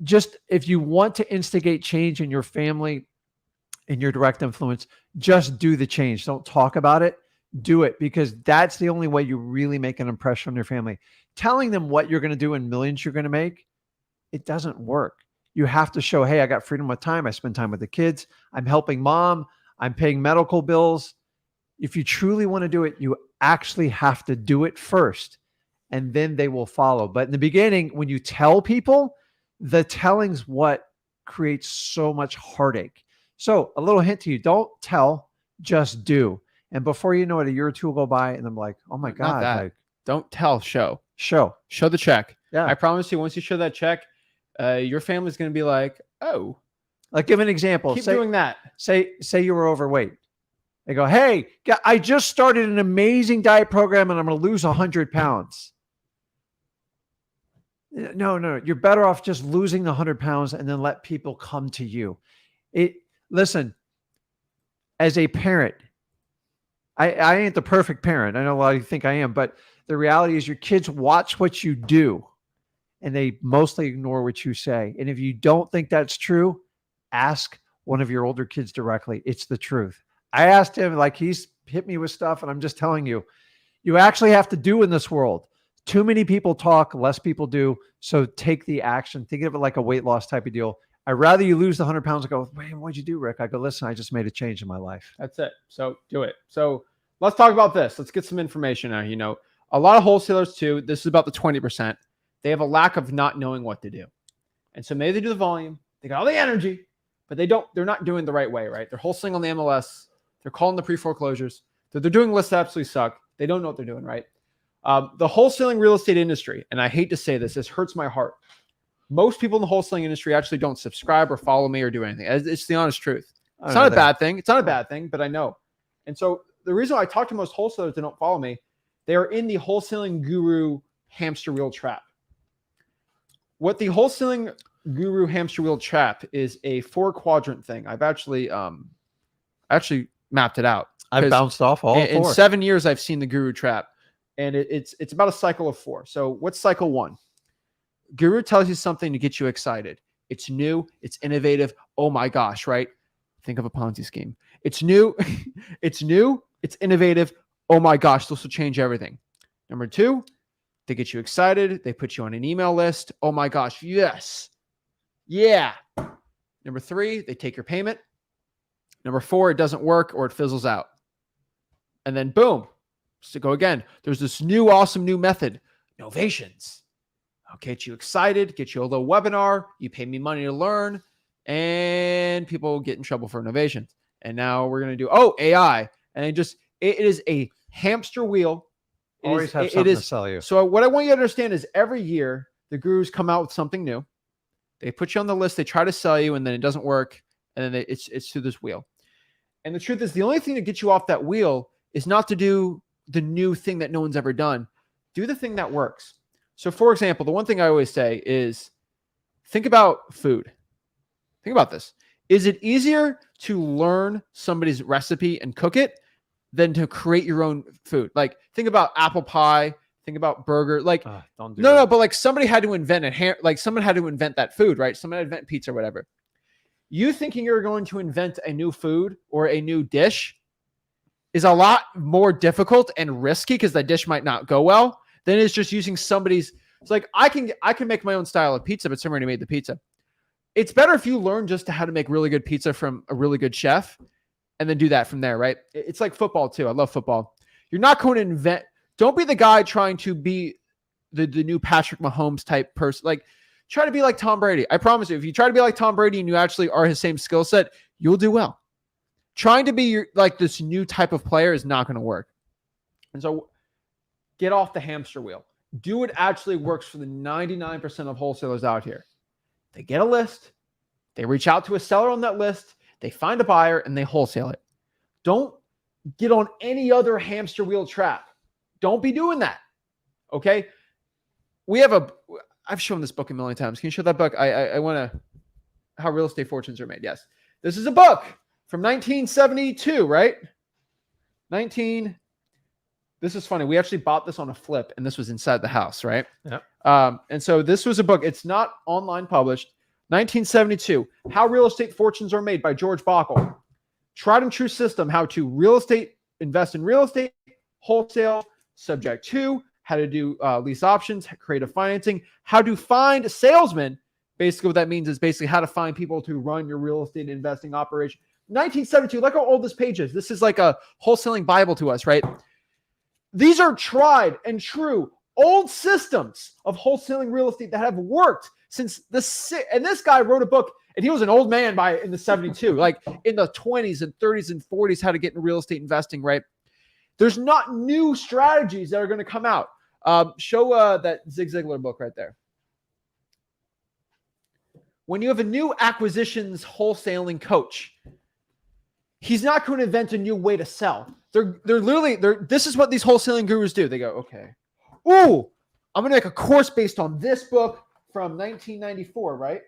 S2: just if you want to instigate change in your family, in your direct influence, just do the change. Don't talk about it. Do it, because that's the only way you really make an impression on your family. Telling them what you're going to do and millions you're going to make, it doesn't work. You have to show, hey, I got freedom of time. I spend time with the kids. I'm helping mom. I'm paying medical bills. If you truly want to do it, you actually have to do it first, and then they will follow. But in the beginning, when you tell people, the telling's what creates so much heartache. So a little hint to you, don't tell, just do. And before you know it, a year or two will go by and I'm like, oh my God. Like,
S1: don't tell, show the check.
S2: Yeah.
S1: I promise you, once you show that check, your family's going to be like, oh,
S2: like give an example.
S1: Keep doing that.
S2: Say you were overweight. They go, hey, I just started an amazing diet program and I'm going to lose 100 pounds. No. You're better off just losing the 100 pounds and then let people come to you. Listen, as a parent, I ain't the perfect parent. I know a lot of you think I am, but the reality is your kids watch what you do and they mostly ignore what you say. And if you don't think that's true, ask one of your older kids directly. It's the truth. I asked him, like, he's hit me with stuff, and I'm just telling you, you actually have to do in this world. Too many people talk, less people do. So take the action. Think of it like a weight loss type of deal. I'd rather you lose the 100 pounds and go, man, what'd you do, Rick? I go, listen, I just made a change in my life.
S1: That's it. So do it. So let's talk about this. Let's get some information now. You know, a lot of wholesalers too, this is about the 20%. They have a lack of not knowing what to do. And so maybe they do the volume, they got all the energy, but they're not doing the right way, right? They're wholesaling on the MLS. They're calling the pre-foreclosures. They're doing lists that absolutely suck. They don't know what they're doing, right? The wholesaling real estate industry, and I hate to say this hurts my heart. Most people in the wholesaling industry actually don't subscribe or follow me or do anything. It's the honest truth. It's not a bad thing. It's not a bad thing, but I know. And so the reason I talk to most wholesalers that don't follow me, they are in the wholesaling guru hamster wheel trap. What the wholesaling guru hamster wheel trap is a 4-quadrant thing. I've actually mapped it out.
S2: I've bounced off all
S1: in 7 years, I've seen the guru trap, and it's about a cycle of 4. So what's cycle 1? Guru tells you something to get you excited. It's new. It's innovative. Oh my gosh, right? Think of a Ponzi scheme. It's new. It's new. It's innovative. Oh my gosh, this will change everything. Number 2, they get you excited. They put you on an email list. Oh my gosh, yes. Yeah. Number 3, they take your payment. Number 4, it doesn't work or it fizzles out. And then boom, so go again. There's this new, awesome new method, novations. I'll get you excited, get you a little webinar. You pay me money to learn, and people get in trouble for innovations. And now we're going to do, AI. And it is a hamster wheel.
S2: Always have something to sell you.
S1: So what I want you to understand is every year the gurus come out with something new. They put you on the list. They try to sell you, and then it doesn't work. And then it's through this wheel. And the truth is, the only thing to get you off that wheel is not to do the new thing that no one's ever done. Do the thing that works. So for example, the one thing I always say is think about food. Think about this. Is it easier to learn somebody's recipe and cook it than to create your own food? Like think about apple pie, think about burger. Like
S2: don't do
S1: no, but like somebody had to invent someone had to invent that food, right? Someone had to invent pizza or whatever. You thinking you're going to invent a new food or a new dish is a lot more difficult and risky because the dish might not go well than it's just using somebody's. It's like I can make my own style of pizza, but someone already made the pizza. It's better if you learn just how to make really good pizza from a really good chef and then do that from there, right? It's like football too. I love football. You're not going to invent. Don't be the guy trying to be the new Patrick Mahomes type person. Like try to be like Tom Brady. I promise you, if you try to be like Tom Brady and you actually are his same skill set, you'll do well. Trying to be like this new type of player is not going to work. And so get off the hamster wheel. Do what actually works for the 99% of wholesalers out here. They get a list. They reach out to a seller on that list. They find a buyer and they wholesale it. Don't get on any other hamster wheel trap. Don't be doing that. Okay. I've shown this book a million times. Can you show that book? I want to, How Real Estate Fortunes Are Made. Yes. This is a book from 1972, right? This is funny. We actually bought this on a flip and this was inside the house, right?
S2: Yep.
S1: And so this was a book. It's not online published. 1972, How Real Estate Fortunes Are Made by George Bockel. Tried and true system, how to invest in real estate, wholesale, subject to, how to do lease options, creative financing, how to find salesmen. Basically what that means is basically how to find people to run your real estate investing operation. 1972, look how old this page is. This is like a wholesaling Bible to us, right? These are tried and true old systems of wholesaling real estate that have worked since and this guy wrote a book and he was an old man in the 72, like in the 20s and 30s and 40s, how to get into real estate investing, right? There's not new strategies that are going to come out. Show that Zig Ziglar book right there. When you have a new acquisitions wholesaling coach, he's not going to invent a new way to sell. This is what these wholesaling gurus do. They go, okay, ooh, I'm going to make a course based on this book from 1994, right?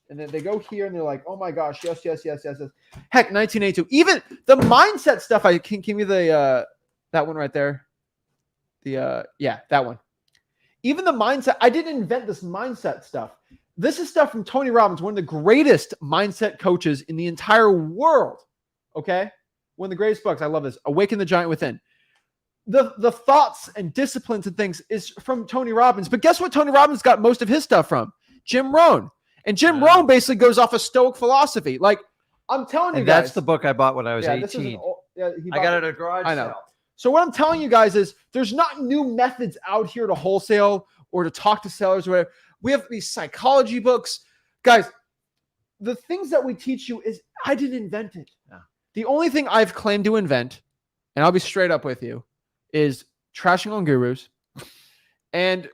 S1: And then they go here and they're like, oh my gosh, yes. Heck, 1982. Even the mindset stuff, I can give you that one right there. That one. Even the mindset, I didn't invent this mindset stuff. This is stuff from Tony Robbins, one of the greatest mindset coaches in the entire world. Okay? One of the greatest books. I love this. Awaken the Giant Within. The thoughts and disciplines and things is from Tony Robbins. But guess what Tony Robbins got most of his stuff from? Jim Rohn. And Jim Rohn basically goes off of Stoic philosophy. Like, I'm telling you guys.
S2: That's the book I bought when I was 18. I got it at a garage sale.
S1: So what I'm telling you guys is there's not new methods out here to wholesale or to talk to sellers or whatever. We have these psychology books. Guys, the things that we teach you is I didn't invent it. Yeah. The only thing I've claimed to invent, and I'll be straight up with you, is trashing on gurus. And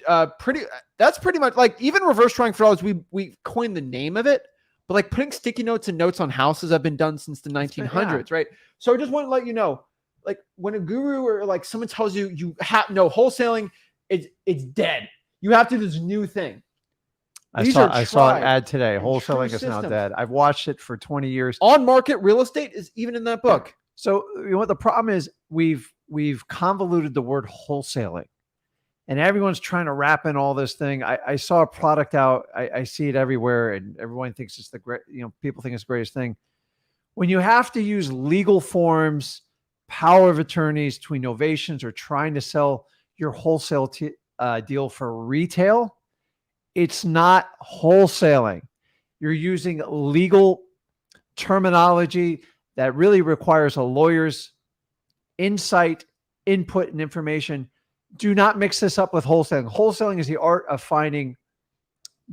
S1: that's pretty much like even reverse trying for dollars, we coined the name of it, but like putting sticky notes and notes on houses have been done since the 1900s, right? So I just want to let you know, like when a guru or like someone tells you you have no wholesaling, it's dead. You have to do this new thing.
S2: I saw an ad today. Wholesaling is now dead. I've watched it for 20 years.
S1: On market real estate is even in that book.
S2: So you know what the problem is? We've convoluted the word wholesaling, and everyone's trying to wrap in all this thing. I saw a product out. I see it everywhere, and everyone thinks it's the great. People think it's the greatest thing. When you have to use legal forms, power of attorneys to innovations, or trying to sell your wholesale deal for retail, it's not wholesaling. You're using legal terminology that really requires a lawyer's insight, input, and information. Do not mix this up with wholesaling. Wholesaling is the art of finding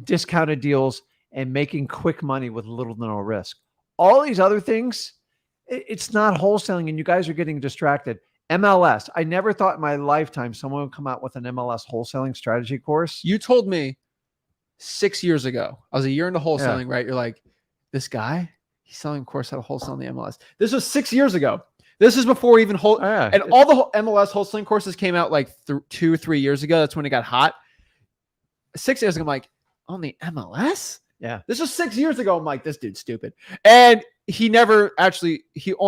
S2: discounted deals and making quick money with little to no risk. All these other things, it's not wholesaling, and you guys are getting distracted. MLS. I never thought in my lifetime someone would come out with an MLS wholesaling strategy course.
S1: You told me 6 years ago. I was a year into wholesaling, right? You're like, this guy, he's selling a course how to wholesale on the MLS. This was 6 years ago. This is before even and all the MLS wholesaling courses came out like 2-3 years ago. That's when it got hot. 6 years ago, I'm like, on the MLS?
S2: Yeah.
S1: This was 6 years ago. I'm like, this dude's stupid. And he never actually,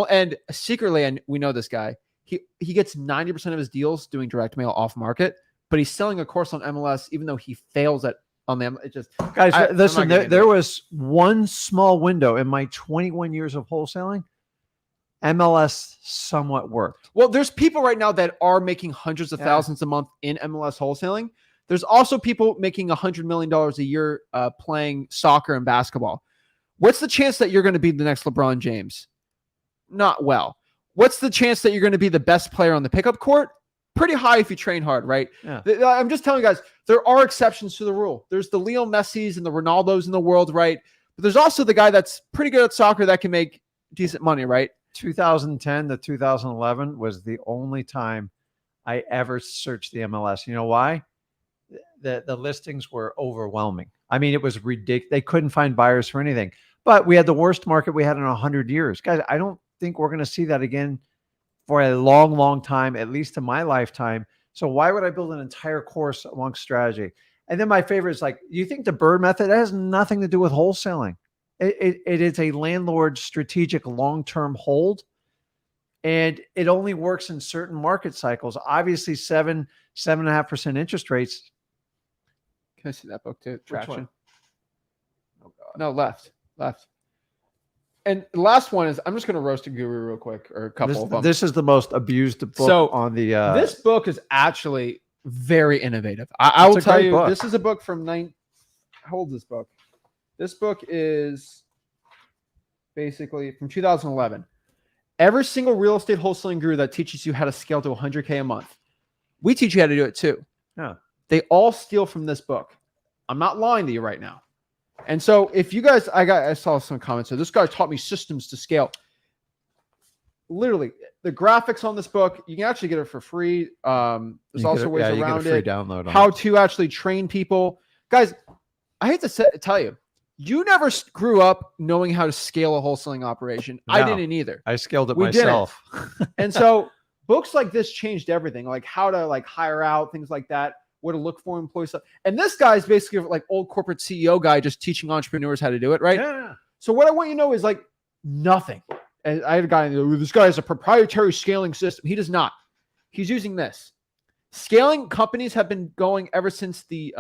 S1: and secretly, and we know this guy, he gets 90% of his deals doing direct mail off market, but he's selling a course on MLS, even though he fails on them. It just,
S2: guys, listen, there was one small window in my 21 years of wholesaling. MLS somewhat worked.
S1: Well, there's people right now that are making hundreds of thousands a month in MLS wholesaling. There's also people making $100 million a year playing soccer and basketball. What's the chance that you're going to be the next LeBron James? Not well. What's the chance that you're going to be the best player on the pickup court? Pretty high if you train hard, right?
S2: Yeah.
S1: I'm just telling you guys, there are exceptions to the rule. There's the Leo Messis and the Ronaldos in the world, right? But there's also the guy that's pretty good at soccer that can make decent money, right?
S2: 2010 to 2011 was the only time I ever searched the MLS. You know why? The listings were overwhelming. I mean, it was ridiculous. They couldn't find buyers for anything. But we had the worst market we had in 100 years. Guys, I don't think we're going to see that again for a long, long time, at least in my lifetime. So why would I build an entire course amongst strategy? And then my favorite is like, you think the Bird method has nothing to do with wholesaling. It is a landlord strategic long-term hold. And it only works in certain market cycles. Obviously, 7.5% interest rates.
S1: Can I see that book too?
S2: Which
S1: Traction.
S2: one? Oh God.
S1: No, left. And the last one is, I'm just going to roast a guru real quick, or a couple of them.
S2: This is the most abused book
S1: So,
S2: on the.
S1: This book is actually very innovative. I will tell you,
S2: book.
S1: this is a book from how old is this book? This book is basically from 2011. Every single real estate wholesaling guru that teaches you how to scale to 100K a month, we teach you how to do it too.
S2: Yeah.
S1: They all steal from this book. I'm not lying to you right now. And so if you guys, I saw some comments. So this guy taught me systems to scale. Literally, the graphics on this book, you can actually get it for free. There's also ways around
S2: free
S1: it.
S2: Download on
S1: How
S2: it.
S1: to actually train people. Guys, I hate to tell you, you never grew up knowing how to scale a wholesaling operation.
S2: No.
S1: I didn't either.
S2: I scaled it
S1: We didn't.
S2: myself.
S1: And so books like this changed everything, like how to like hire out, things like that, what to look for employees. And this guy's basically like old corporate CEO guy just teaching entrepreneurs how to do it, right?
S2: Yeah.
S1: So what I want you to know is like nothing. And I had a guy, this guy has a proprietary scaling system. He does not. He's using this. Scaling companies have been going ever since the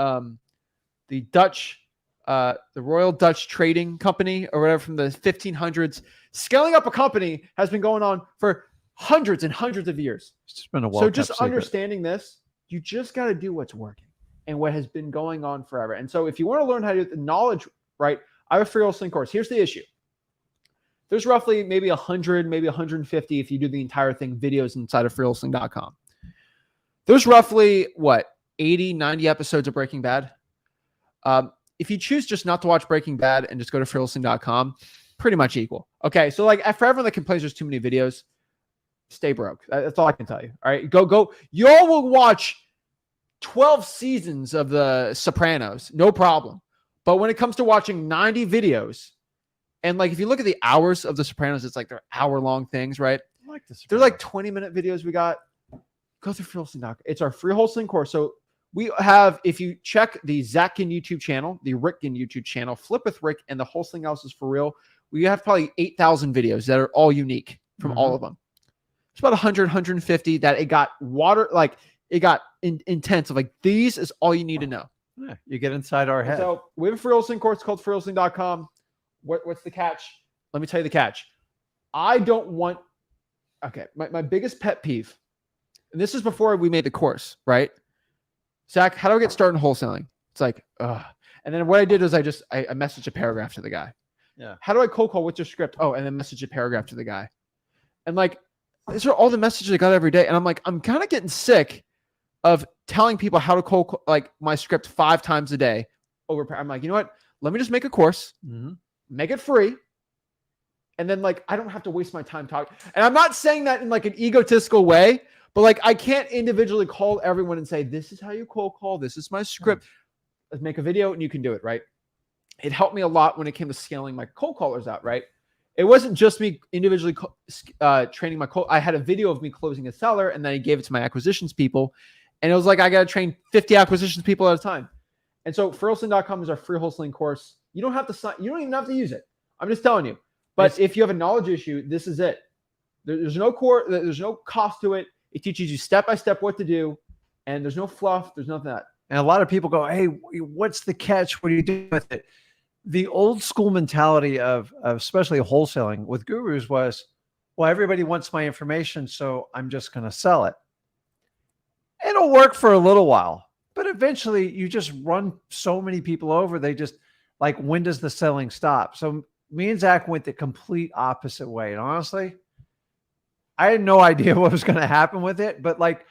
S1: Dutch, the Royal Dutch Trading Company or whatever from the 1500s. Scaling up a company has been going on for hundreds and hundreds of years.
S2: It's been a
S1: So just understanding this, you just got to do what's working and what has been going on forever. And so if you want to learn how to do the knowledge, right, I have a free wholesaling course. Here's the issue. There's roughly maybe 100, maybe 150 if you do the entire thing, videos inside of freewholesaling.com. There's roughly, 80, 90 episodes of Breaking Bad. If you choose just not to watch Breaking Bad and just go to freewholesaling.com, pretty much equal. Okay, so like for everyone that complains there's too many videos, stay broke. That's all I can tell you. All right, go. You all will watch 12 seasons of The Sopranos, no problem. But when it comes to watching 90 videos, and like if you look at the hours of The Sopranos, it's like they're hour-long things, right?
S2: I like this.
S1: They're like 20-minute videos we got. Go through freewholesaling.com. It's our free wholesaling course. So we have, if you check the Zach Ginn YouTube channel, the Rick Ginn YouTube channel, Flip with Rick, and the Wholesaling House is for real, we have probably 8,000 videos that are all unique from all of them. It's about 100, 150 that it got intense of like, these is all you need to know.
S2: Yeah, you get inside our head.
S1: So we have a free wholesaling course called freewholesaling.com. What's the catch? Let me tell you the catch. I don't want, my biggest pet peeve, and this is before we made the course, right? Zach, how do I get started in wholesaling? It's like, ugh. And then what I did is I messaged a paragraph to the guy.
S2: Yeah.
S1: How do I cold call? What's your script? Oh, and then message a paragraph to the guy. And like, these are all the messages I got every day. And I'm like, I'm kind of getting sick of telling people how to cold call, like my script 5 times a day. I'm like, you know what? Let me just make a course, make it free. And then like, I don't have to waste my time talking. And I'm not saying that in like an egotistical way, but like, I can't individually call everyone and say, this is how you cold call. This is my script. Let's make a video and you can do it, right? It helped me a lot when it came to scaling my cold callers out, right? It wasn't just me individually training my I had a video of me closing a seller and then I gave it to my acquisitions people. And it was like, I got to train 50 acquisitions people at a time. And so freewholesaling.com is our free wholesaling course. You don't have to sign. You don't even have to use it. I'm just telling you. But if you have a knowledge issue, this is it. There's no there's no cost to it. It teaches you step-by-step what to do. And there's no fluff. There's nothing that.
S2: And a lot of people go, hey, what's the catch? What do you do with it? The old school mentality of especially wholesaling with gurus was, well, everybody wants my information, so I'm just going to sell it. It'll work for a little while, but eventually you just run so many people over. They just like, when does the selling stop? So me and Zach went the complete opposite way. And honestly, I had no idea what was going to happen with it. But like,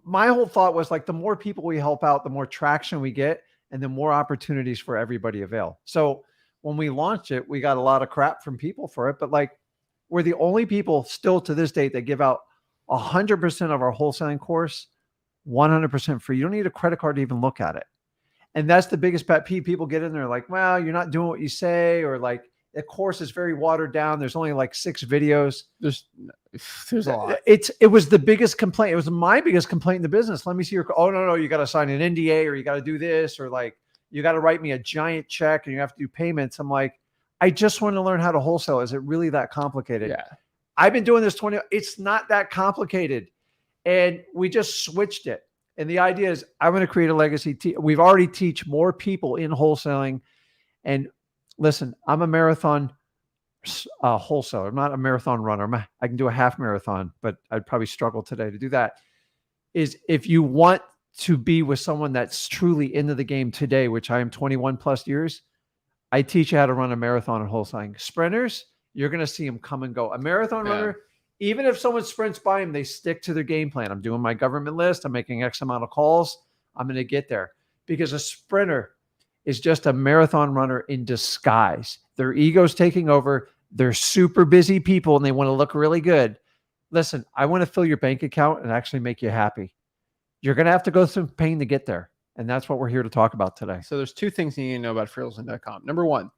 S2: my whole thought was like, the more people we help out, the more traction we get and the more opportunities for everybody avail. So when we launched it, we got a lot of crap from people for it, but like, we're the only people still to this date that give out 100% of our wholesaling course, 100% free. You don't need a credit card to even look at it. And that's the biggest pet peeve. People get in there like, well, you're not doing what you say, or like, The course is very watered down. There's only like 6 videos.
S1: There's a lot.
S2: It was the biggest complaint. It was my biggest complaint in the business. Let me see your, oh, no, you got to sign an NDA, or you got to do this, or like, you got to write me a giant check and you have to do payments. I'm like, I just want to learn how to wholesale. Is it really that complicated?
S1: Yeah.
S2: I've been doing this 20. It's not that complicated. And we just switched it. And the idea is I want to create a legacy. We've already teach more people in wholesaling. And listen, I'm a marathon wholesaler. I'm not a marathon runner. I can do a half marathon, but I'd probably struggle today to do that. Is if you want to be with someone that's truly into the game today, which I am 21 plus years, I teach you how to run a marathon in wholesaling. Sprinters, you're going to see them come and go. A marathon runner, even if someone sprints by them, they stick to their game plan. I'm doing my government list. I'm making X amount of calls. I'm going to get there. Because a sprinter is just a marathon runner in disguise. Their ego's taking over. They're super busy people and they want to look really good. Listen, I want to fill your bank account and actually make you happy. You're going to have to go through pain to get there. And that's what we're here to talk about today.
S1: So there's 2 things you need to know about freewheeling.com. Number 1,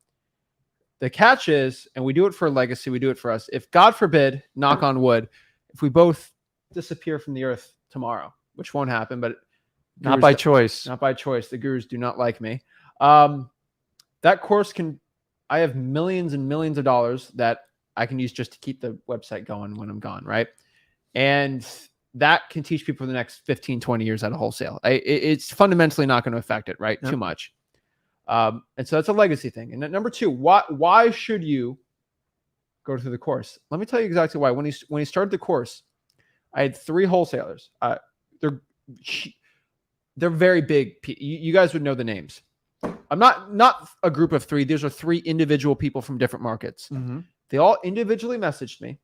S1: the catch is, and we do it for legacy, we do it for us. If God forbid, knock on wood, if we both disappear from the earth tomorrow, which won't happen, but
S2: not by choice.
S1: Not by choice. The gurus do not like me. That course I have millions and millions of dollars that I can use just to keep the website going when I'm gone, right? And that can teach people for the next 15, 20 years how to wholesale. It's fundamentally not going to affect it, right? Yep. Too much. And so that's a legacy thing. And number 2, why should you go through the course? Let me tell you exactly why. When he started the course, I had 3 wholesalers. They're very big. You guys would know the names. I'm not a group of 3. These are 3 individual people from different markets. Mm-hmm. They all individually messaged me.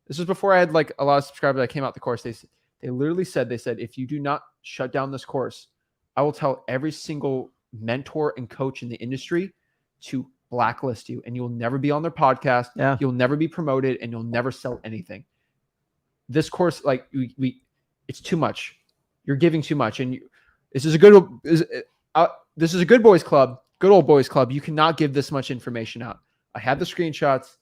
S1: This was before I had like a lot of subscribers that came out the course. They literally said, if you do not shut down this course, I will tell every single mentor and coach in the industry to blacklist you, and you'll never be on their podcast. Yeah. You'll never be promoted, and you'll never sell anything. This course, like it's too much. You're giving too much. And this is a good boys club, good old boys club. You cannot give this much information out. I have the screenshots.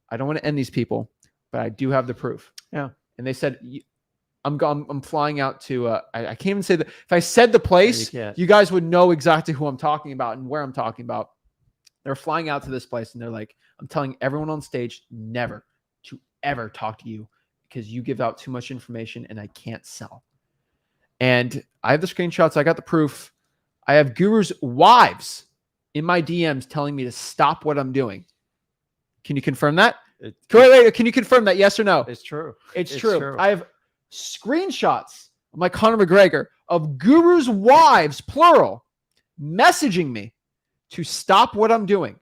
S1: I don't want to end these people, but I do have the proof. Yeah. And they said, I'm flying out to, I can't even say that. If I said the place, you guys would know exactly who I'm talking about and where I'm talking about. They're flying out to this place and they're like, I'm telling everyone on stage never to ever talk to you because you give out too much information and I can't sell. And I have the screenshots. I got the proof. I have gurus' wives in my DMs telling me to stop what I'm doing. Can you confirm that? Can you confirm that? Yes or no?
S2: It's true.
S1: It's true. I have screenshots of my Conor McGregor of gurus' wives, plural, messaging me to stop what I'm doing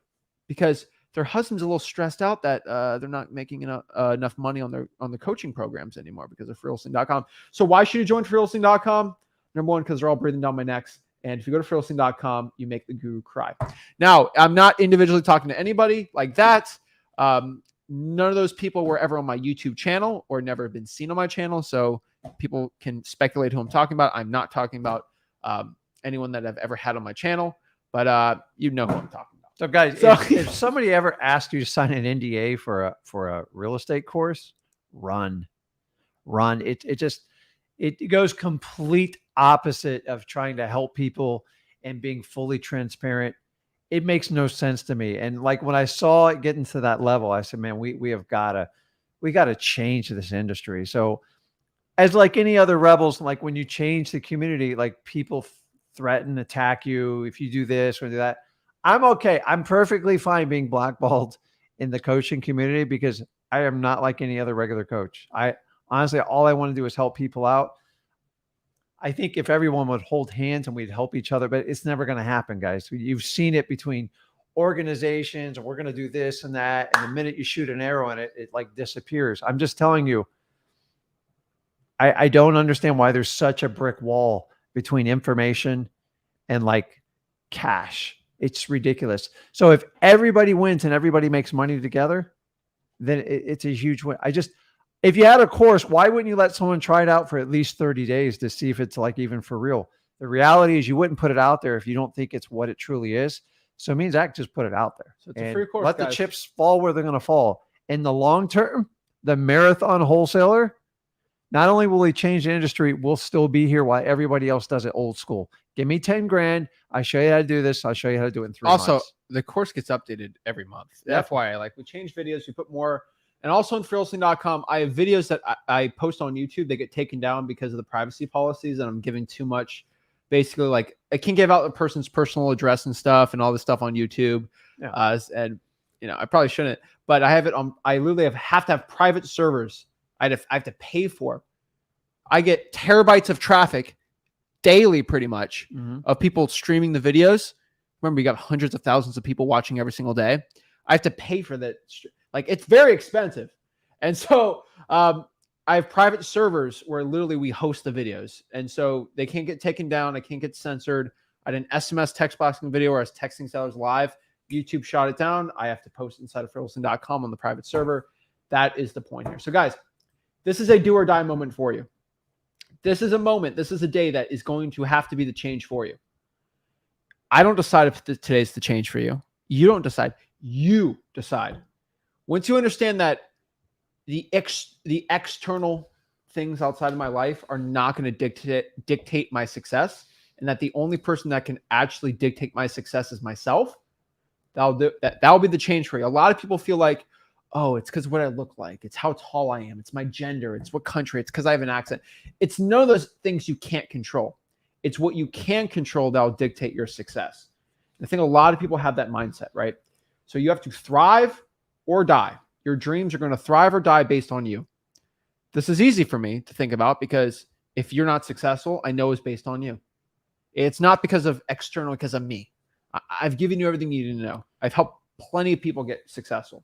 S1: because their husband's a little stressed out that they're not making enough money on the coaching programs anymore because of freewheeling.com. So why should you join freewheeling.com? Number 1, because they're all breathing down my necks. And if you go to freewheeling.com, you make the guru cry. Now, I'm not individually talking to anybody like that. None of those people were ever on my YouTube channel or never been seen on my channel. So people can speculate who I'm talking about. I'm not talking about anyone that I've ever had on my channel, but you know who I'm talking about.
S2: So guys, if somebody ever asked you to sign an NDA for a real estate course, run. It goes complete opposite of trying to help people and being fully transparent. It makes no sense to me. And like when I saw it getting to that level, I said, man, we got to change this industry. So as like any other rebels, like when you change the community, like people threaten, attack you if you do this or do that. I'm okay. I'm perfectly fine being blackballed in the coaching community because I am not like any other regular coach. Honestly, all I want to do is help people out. I think if everyone would hold hands and we'd help each other, but it's never going to happen, guys. You've seen it between organizations and we're going to do this and that. And the minute you shoot an arrow in it, it like disappears. I'm just telling you, I don't understand why there's such a brick wall between information and like cash. It's ridiculous. So if everybody wins and everybody makes money together, then it's a huge win. If you had a course, why wouldn't you let someone try it out for at least 30 days to see if it's like even for real? The reality is you wouldn't put it out there if you don't think it's what it truly is. So it means Zach just put it out there.
S1: So it's a
S2: And
S1: free course,
S2: let
S1: guys.
S2: the chips fall where they're going to fall. In the long term, the marathon wholesaler, not only will he change the industry, we'll still be here while everybody else does it old school. Give me 10 grand. I show you how to do this. I'll show you how to do it in 3
S1: Also,
S2: months.
S1: the course gets updated every month.
S2: Yep.
S1: FYI, like we change videos, we put more. And also on wholesaling.com, I have videos that I post on YouTube. They get taken down because of the privacy policies, and I'm giving too much. Basically, like I can't give out the person's personal address and stuff and all this stuff on YouTube.
S2: Yeah.
S1: And I probably shouldn't, but I have it on. I literally have to have private servers. I have to pay for. I get terabytes of traffic daily, pretty much, of people streaming the videos. Remember, you got hundreds of thousands of people watching every single day. I have to pay for that. Like, it's very expensive. And so I have private servers where literally we host the videos. And so they can't get taken down. I can't get censored. I did an SMS text boxing video where I was texting sellers live. YouTube shot it down. I have to post inside of wholesaling.com on the private server. That is the point here. So guys, this is a do or die moment for you. This is a moment. This is a day that is going to have to be the change for you. I don't decide if today's the change for you. You don't decide. You decide. Once you understand that the external things outside of my life are not going to dictate my success, and that the only person that can actually dictate my success is myself, that'll be the change for you. A lot of people feel like, oh, it's because what I look like. It's how tall I am. It's my gender. It's what country. It's because I have an accent. It's none of those things you can't control. It's what you can control that'll dictate your success. And I think a lot of people have that mindset, right? So you have to thrive or die. Your dreams are going to thrive or die based on you. This is easy for me to think about because if you're not successful, I know it's based on you. It's not because of external, because of me. I've given you everything you need to know. I've helped plenty of people get successful.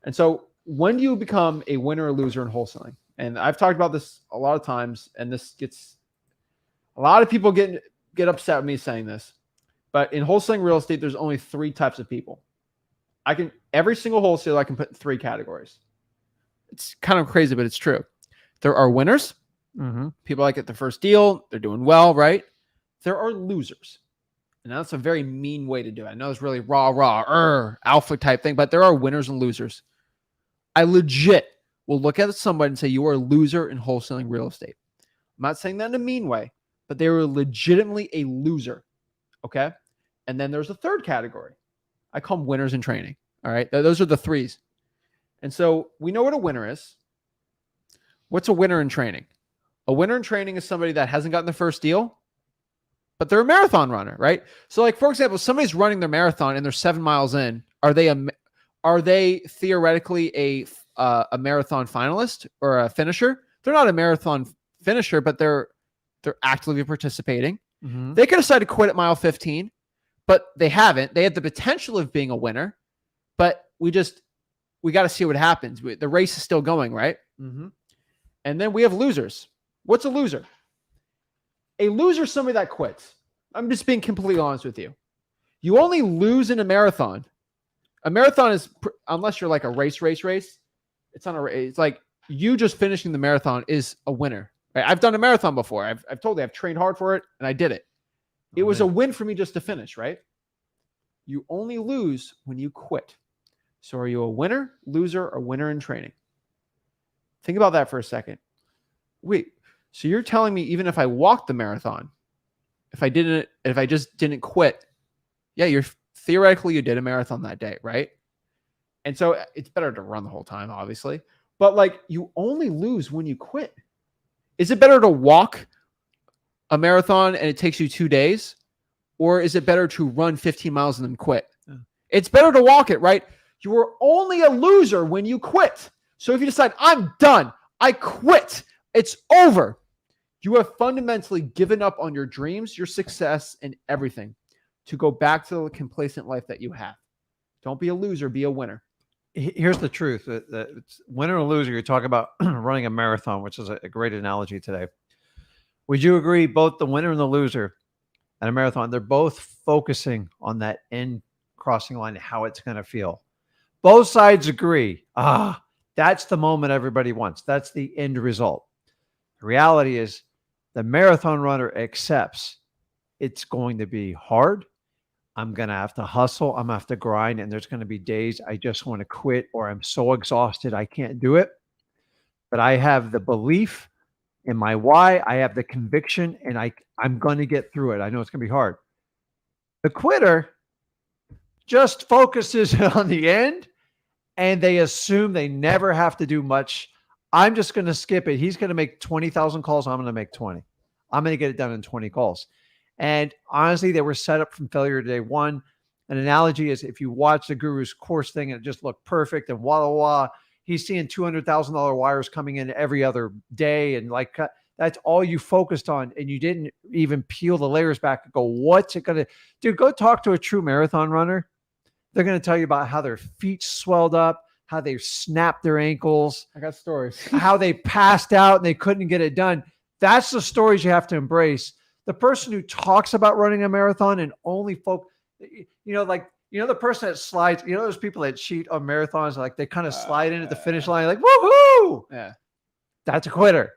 S1: And so when do you become a winner or loser in wholesaling? And I've talked about this a lot of times, and this gets a lot of people get upset with me saying this. But in wholesaling real estate, there's only 3 types of people. Every single wholesaler I can put in 3 categories. It's kind of crazy, but it's true. There are winners. People like get the first deal. They're doing well, right? There are losers. And that's a very mean way to do it. I know it's really alpha type thing, but there are winners and losers. I legit will look at somebody and say, you are a loser in wholesaling real estate. I'm not saying that in a mean way, but they were legitimately a loser. Okay. And then there's a third category. I call them winners in training. All right. Those are the 3s. And so we know what a winner is. What's a winner in training? A winner in training is somebody that hasn't gotten the first deal, but they're a marathon runner, right? So like, for example, somebody's running their marathon and they're 7 miles in. Are they theoretically a marathon finalist or a finisher? They're not a marathon finisher, but they're actively participating. They could decide to quit at mile 15, but they haven't. They had the potential of being a winner, but we got to see what happens. The race is still going, right? And then we have losers. What's a loser? A loser is somebody that quits. I'm just being completely honest with you. You only lose in a marathon. A marathon is, unless you're like a race. It's not a race. It's like you just finishing the marathon is a winner. Right? I've done a marathon before. I've told you I've trained hard for it and I did it. It was a win for me just to finish, right? You only lose when you quit. So are you a winner, loser, or winner in training? Think about that for a second. Wait, so you're telling me even if I walked the marathon, if I just didn't quit, yeah, you did a marathon that day, right? And so it's better to run the whole time, obviously. But like, you only lose when you quit. Is it better to walk a marathon and it takes you 2 days? Or is it better to run 15 miles and then quit? Yeah. It's better to walk it, right? You are only a loser when you quit. So if you decide, I'm done, I quit, it's over, you have fundamentally given up on your dreams, your success, and everything to go back to the complacent life that you have. Don't be a loser, be a winner.
S2: Here's the truth. It's winner or loser, you're talking about running a marathon, which is a great analogy today. Would you agree both the winner and the loser at a marathon, they're both focusing on that end crossing line and how it's going to feel? Both sides agree. That's the moment everybody wants. That's the end result. The reality is the marathon runner accepts it's going to be hard. I'm going to have to hustle. I'm going to have to grind. And there's going to be days I just want to quit or I'm so exhausted I can't do it. But I have the belief in my why. I have the conviction and I'm going to get through it. I know it's going to be hard. The quitter just focuses on the end and they assume they never have to do much. I'm just going to skip it. He's going to make 20,000 calls. I'm going to make 20. I'm going to get it done in 20 calls. And honestly, they were set up from failure day one. An analogy is if you watch the guru's course thing and it just looked perfect and wah, wah, wah, he's seeing $200,000 wires coming in every other day. And like, that's all you focused on. And you didn't even peel the layers back and go, what's it going to do? Go talk to a true marathon runner. They're going to tell you about how their feet swelled up, how they snapped their ankles.
S1: I got stories.
S2: How they passed out and they couldn't get it done. That's the stories you have to embrace. The person who talks about running a marathon and only the person that slides, those people that cheat on marathons, like they kind of slide in at the finish line, like, woohoo!
S1: Yeah.
S2: That's a quitter.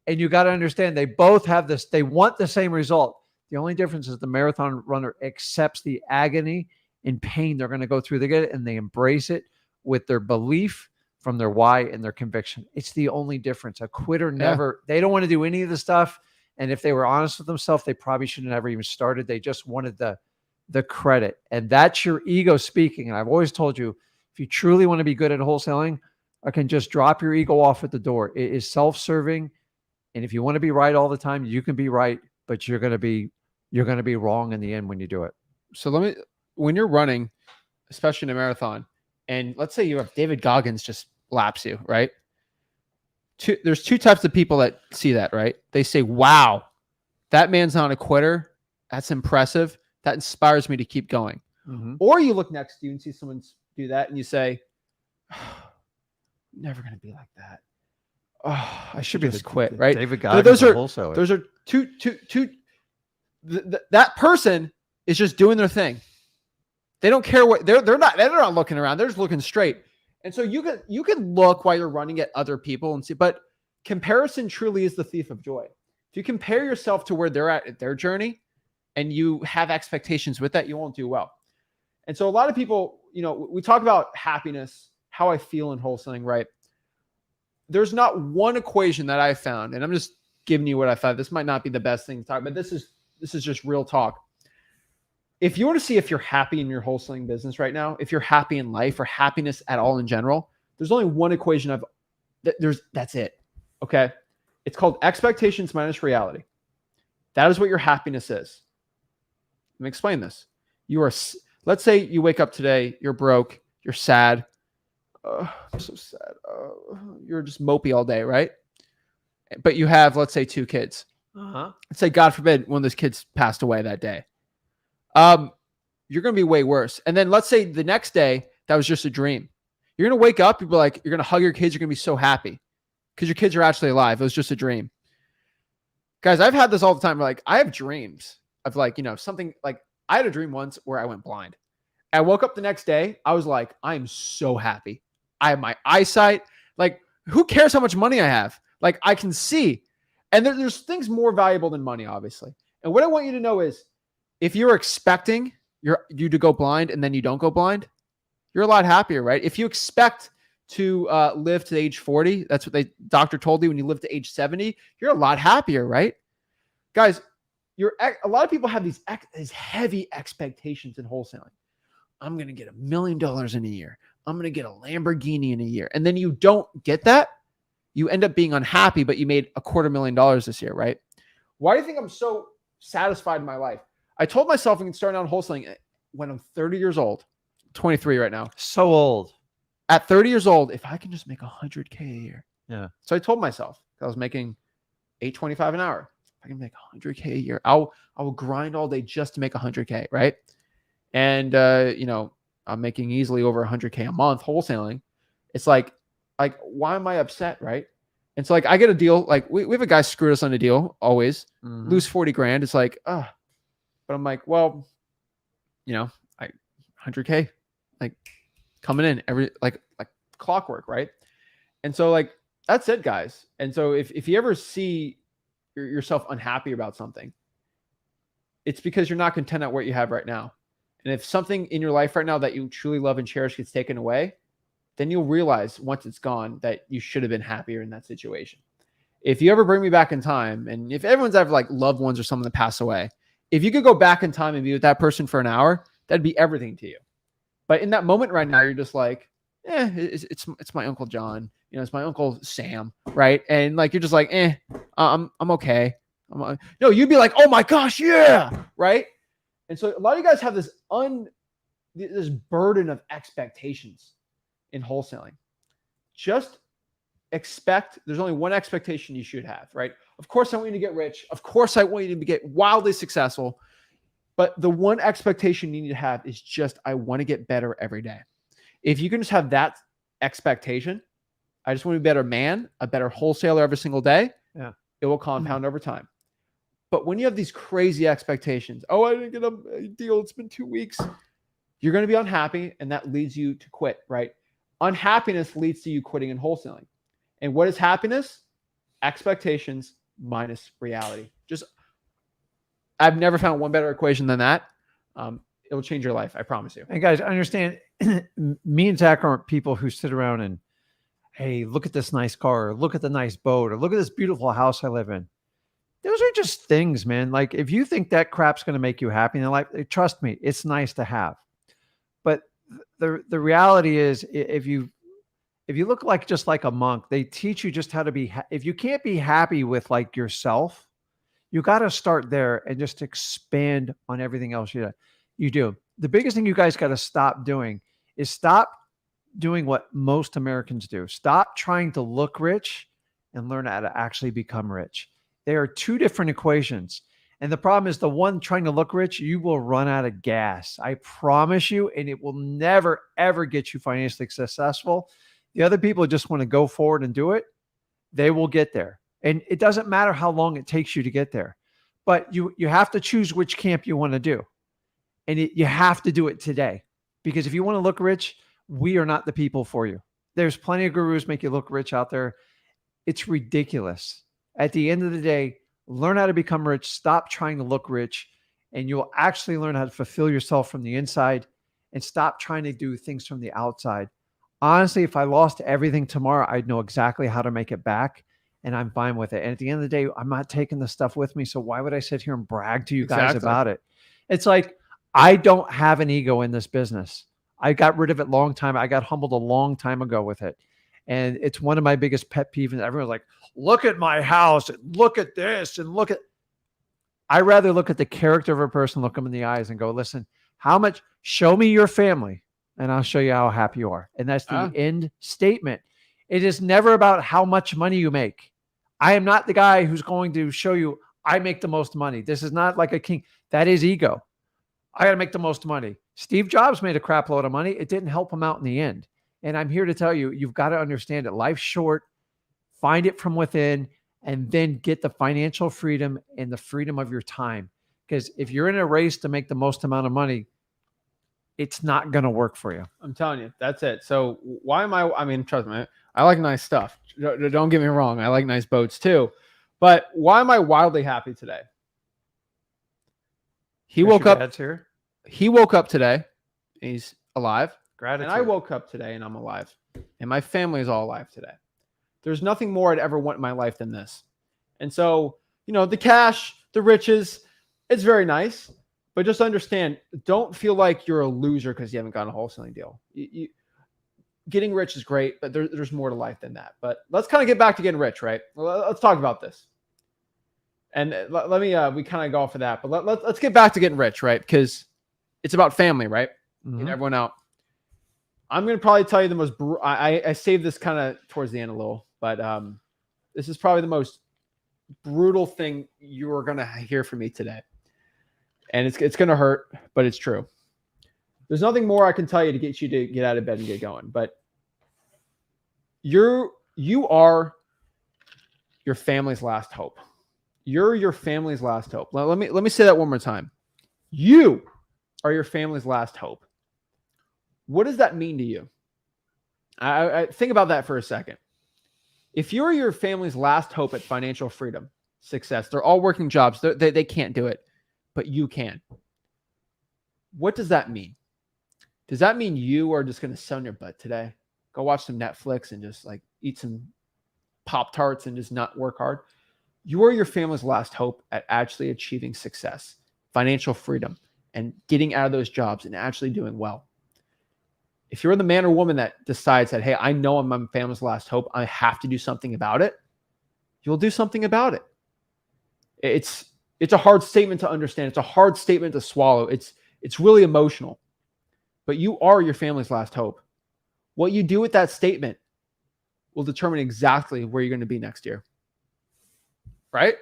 S2: And you got to understand they both have this, they want the same result. The only difference is the marathon runner accepts the agony and pain they're going to go through. They get it and they embrace it with their belief from their why and their conviction. It's the only difference. A quitter never, they don't want to do any of the stuff. And if they were honest with themselves, they probably should have never even started. They just wanted the credit. And that's your ego speaking. And I've always told you, if you truly want to be good at wholesaling, I can just drop your ego off at the door. It is self-serving. And if you want to be right all the time, you can be right, but you're going to be wrong in the end when you do it.
S1: So when you're running, especially in a marathon, and let's say you have David Goggins just laps you, right? There's two types of people that see that, right? They say, wow, that man's not a quitter. That's impressive. That inspires me to keep going.
S2: Mm-hmm.
S1: Or you look next to you and see someone do that and you say, never going to be like that. Oh, I should just quit, right?
S2: David Goggins, wholesaler.
S1: Those are two. That person is just doing their thing. They don't care what they're not looking around. They're just looking straight. And so you can look while you're running at other people and see, but comparison truly is the thief of joy. If you compare yourself to where they're at their journey and you have expectations with that, you won't do well. And so a lot of people, we talk about happiness, how I feel in wholesaling, right? There's not one equation that I found, and I'm just giving you what I found. This might not be the best thing to talk, but this is just real talk. If you want to see if you're happy in your wholesaling business right now, if you're happy in life or happiness at all in general, there's only one equation that's it. Okay. It's called expectations minus reality. That is what your happiness is. Let me explain this. Let's say you wake up today, you're broke, you're sad. I'm so sad. You're just mopey all day, right? But you have, let's say, 2 kids.
S2: Uh-huh.
S1: Let's say, God forbid, one of those kids passed away that day. You're going to be way worse. And then let's say the next day, that was just a dream. You're going to wake up, you're going to hug your kids. You're going to be so happy because your kids are actually alive. It was just a dream. Guys, I've had this all the time. Like, I have dreams of something like I had a dream once where I went blind. I woke up the next day. I was like, I'm so happy. I have my eyesight. Like, who cares how much money I have? Like, I can see. And there's things more valuable than money, obviously. And what I want you to know is if you're expecting you to go blind and then you don't go blind, you're a lot happier, right? If you expect to live to age 40, that's what the doctor told you when you live to age 70, you're a lot happier, right? Guys, a lot of people have these heavy expectations in wholesaling. I'm going to get $1 million in a year. I'm going to get a Lamborghini in a year. And then you don't get that. You end up being unhappy, but you made $250,000 this year, right? Why do you think I'm so satisfied in my life? I told myself I can start out wholesaling when I'm 30 years old, 23 right now.
S2: So old.
S1: At 30 years old, if I can just make $100K a year.
S2: Yeah.
S1: So I told myself I was making $8.25 an hour. If I can make $100K a year, I will grind all day just to make $100K, right? And I'm making easily over $100K a month wholesaling. It's like why am I upset, right? And so I get a deal. Like we have a guy screwed us on a deal always, lose 40 grand. It's like, but I'm like, well, 100K, like coming in every like clockwork, right? And so that's it, guys. And so if you ever see yourself unhappy about something, it's because you're not content at what you have right now. And if something in your life right now that you truly love and cherish gets taken away, then you'll realize once it's gone that you should have been happier in that situation. If you ever bring me back in time, and if everyone's ever like loved ones or someone that passed away, if you could go back in time and be with that person for an hour, that'd be everything to you. But in that moment right now, you're just like, it's my Uncle John, it's my Uncle Sam, right? And like you're just like, I'm okay. No, you'd be like, oh my gosh, yeah, right? And so a lot of you guys have this burden of expectations in wholesaling. Just expect, there's only one expectation you should have, right? Of course, I want you to get rich. Of course, I want you to get wildly successful. But the one expectation you need to have is just, I want to get better every day. If you can just have that expectation, I just want to be a better man, a better wholesaler every single day, it will compound over time. But when you have these crazy expectations, oh, I didn't get a deal, it's been 2 weeks, you're going to be unhappy, and that leads you to quit, right? Unhappiness leads to you quitting in wholesaling. And what is happiness? Expectations minus reality. I've never found one better equation than that. It will change your life. I promise you.
S2: And guys, understand, me and Zach aren't people who sit around and, hey, look at this nice car, or look at the nice boat, or look at this beautiful house I live in. Those are just things, man. Like if you think that crap's going to make you happy in life, trust me, it's nice to have. But the reality is, if you look like just like a monk, they teach you just how to be. If you can't be happy with like yourself, you got to start there and just expand on everything else you do. The biggest thing you guys got to stop doing is stop doing what most Americans do. Stop trying to look rich and learn how to actually become rich. They are two different equations. And the problem is the one trying to look rich, you will run out of gas. I promise you, and it will never, ever get you financially successful. The other people just want to go forward and do it. They will get there. And it doesn't matter how long it takes you to get there. But you have to choose which camp you want to do. And you have to do it today. Because if you want to look rich, we are not the people for you. There's plenty of gurus make you look rich out there. It's ridiculous. At the end of the day, learn how to become rich. Stop trying to look rich. And you'll actually learn how to fulfill yourself from the inside. And stop trying to do things from the outside. Honestly, if I lost everything tomorrow, I'd know exactly how to make it back. And I'm fine with it. And at the end of the day, I'm not taking the stuff with me. So why would I sit here and brag to you guys about it? It's like, I don't have an ego in this business. I got rid of it long time. I got humbled a long time ago with it. And it's one of my biggest pet peeves. And everyone's like, look at my house, and look at this, and look at. I rather look at the character of a person, look them in the eyes and go, listen, show me your family and I'll show you how happy you are. And that's the end statement. It is never about how much money you make. I am not the guy who's going to show you I make the most money. This is not like a king. That is ego. I got to make the most money. Steve Jobs made a crap load of money. It didn't help him out in the end. And I'm here to tell you, you've got to understand it. Life's short. Find it from within and then get the financial freedom and the freedom of your time. Because if you're in a race to make the most amount of money, it's not going to work for you.
S1: I'm telling you, that's it. So why am I mean, trust me, I like nice stuff. Don't get me wrong. I like nice boats too. But why am I wildly happy today? He woke up here. He woke up today. He's alive.
S2: Gratitude.
S1: And I woke up today and I'm alive. And my family is all alive today. There's nothing more I'd ever want in my life than this. And so, the cash, the riches, it's very nice. But just understand, don't feel like you're a loser because you haven't gotten a wholesaling deal. Getting rich is great, but there's more to life than that. But let's kind of get back to getting rich, right? Let's talk about this. And let me, we kind of go off of that. But let's get back to getting rich, right? Because it's about family, right?
S2: Mm-hmm.
S1: Get everyone out. I'm going to probably tell you the most, I saved this kind of towards the end a little, but this is probably the most brutal thing you are going to hear from me today. And it's going to hurt, but it's true. There's nothing more I can tell you to get you to get out of bed and get going. But you are your family's last hope. You're your family's last hope. Let me say that one more time. You are your family's last hope. What does that mean to you? I think about that for a second. If you're your family's last hope at financial freedom, success, they're all working jobs. They can't do it. But you can. What does that mean? Does that mean you are just going to sit on your butt today, go watch some Netflix and just like eat some Pop-Tarts and just not work hard? You are your family's last hope at actually achieving success, financial freedom, and getting out of those jobs and actually doing well. If you're the man or woman that decides that, hey, I know I'm my family's last hope, I have to do something about it, you'll do something about it. It's a hard statement to understand. It's a hard statement to swallow. It's really emotional. But you are your family's last hope. What you do with that statement will determine exactly where you're going to be next year. Right?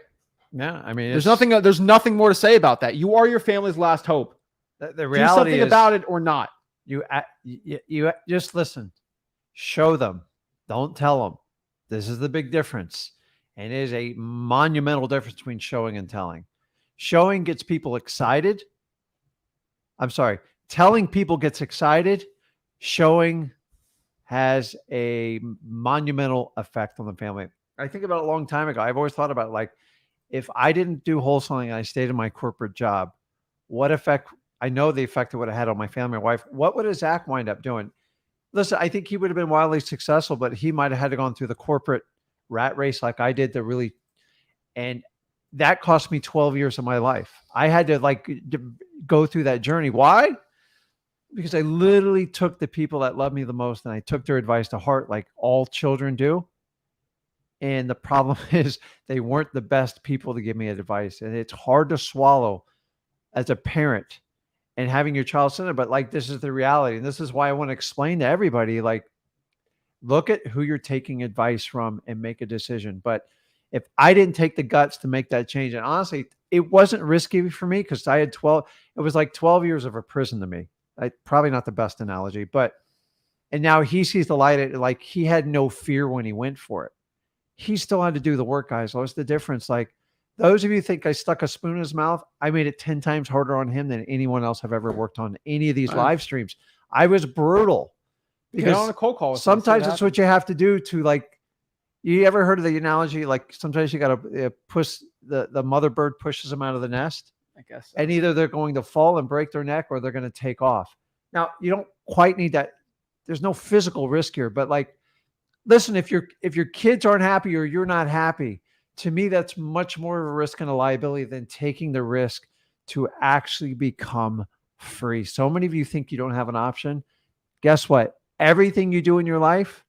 S2: Yeah, I mean,
S1: there's nothing more to say about that. You are your family's last hope.
S2: The reality
S1: do something
S2: is,
S1: about it or not.
S2: You just listen, show them, don't tell them. This is the big difference. And it is a monumental difference between showing and telling. Showing gets people excited. I'm sorry. Telling people gets excited. Showing has a monumental effect on the family. I think about it a long time ago. I've always thought about it, like, if I didn't do wholesaling and I stayed in my corporate job, what effect? I know the effect it would have had on my family and wife. What would Zach wind up doing? Listen, I think he would have been wildly successful, but he might have had to gone through the corporate rat race like I did and that cost me 12 years of my life. I had to go through that journey. Why? Because I literally took the people that loved me the most and I took their advice to heart, like all children do. And the problem is they weren't the best people to give me advice. And it's hard to swallow as a parent and having your child center, but like, this is the reality. And this is why I want to explain to everybody, like, look at who you're taking advice from and make a decision. But if I didn't take the guts to make that change, and honestly, it wasn't risky for me because I had it was like 12 years of a prison to me. Probably not the best analogy, and now he sees the light. Like, he had no fear when he went for it. He still had to do the work, guys. What's the difference? Like, those of you think I stuck a spoon in his mouth, I made it 10 times harder on him than anyone else I've ever worked on any of these live streams. I was brutal. Because
S1: get on a cold call.
S2: Sometimes that's what you have to do to, like, you ever heard of the analogy? Like, sometimes you got to push the mother bird pushes them out of the nest.
S1: I guess.
S2: And either they're going to fall and break their neck or they're going to take off. Now, you don't quite need that. There's no physical risk here, but like, listen, if your kids aren't happy or you're not happy, to me, that's much more of a risk and a liability than taking the risk to actually become free. So many of you think you don't have an option. Guess what? Everything you do in your life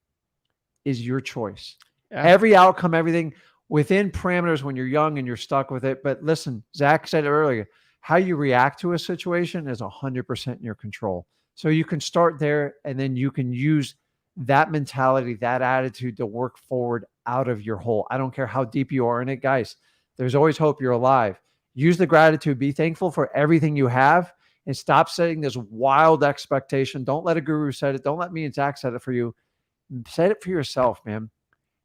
S2: is your choice. Yeah. Every outcome, everything within parameters when you're young and you're stuck with it. But listen, Zach said it earlier, how you react to a situation is 100% in your control. So you can start there and then you can use that mentality, that attitude to work forward out of your hole. I don't care how deep you are in it, guys. There's always hope. You're alive. Use the gratitude. Be thankful for everything you have and stop setting this wild expectation. Don't let a guru set it. Don't let me and Zach set it for you. Set it for yourself, man.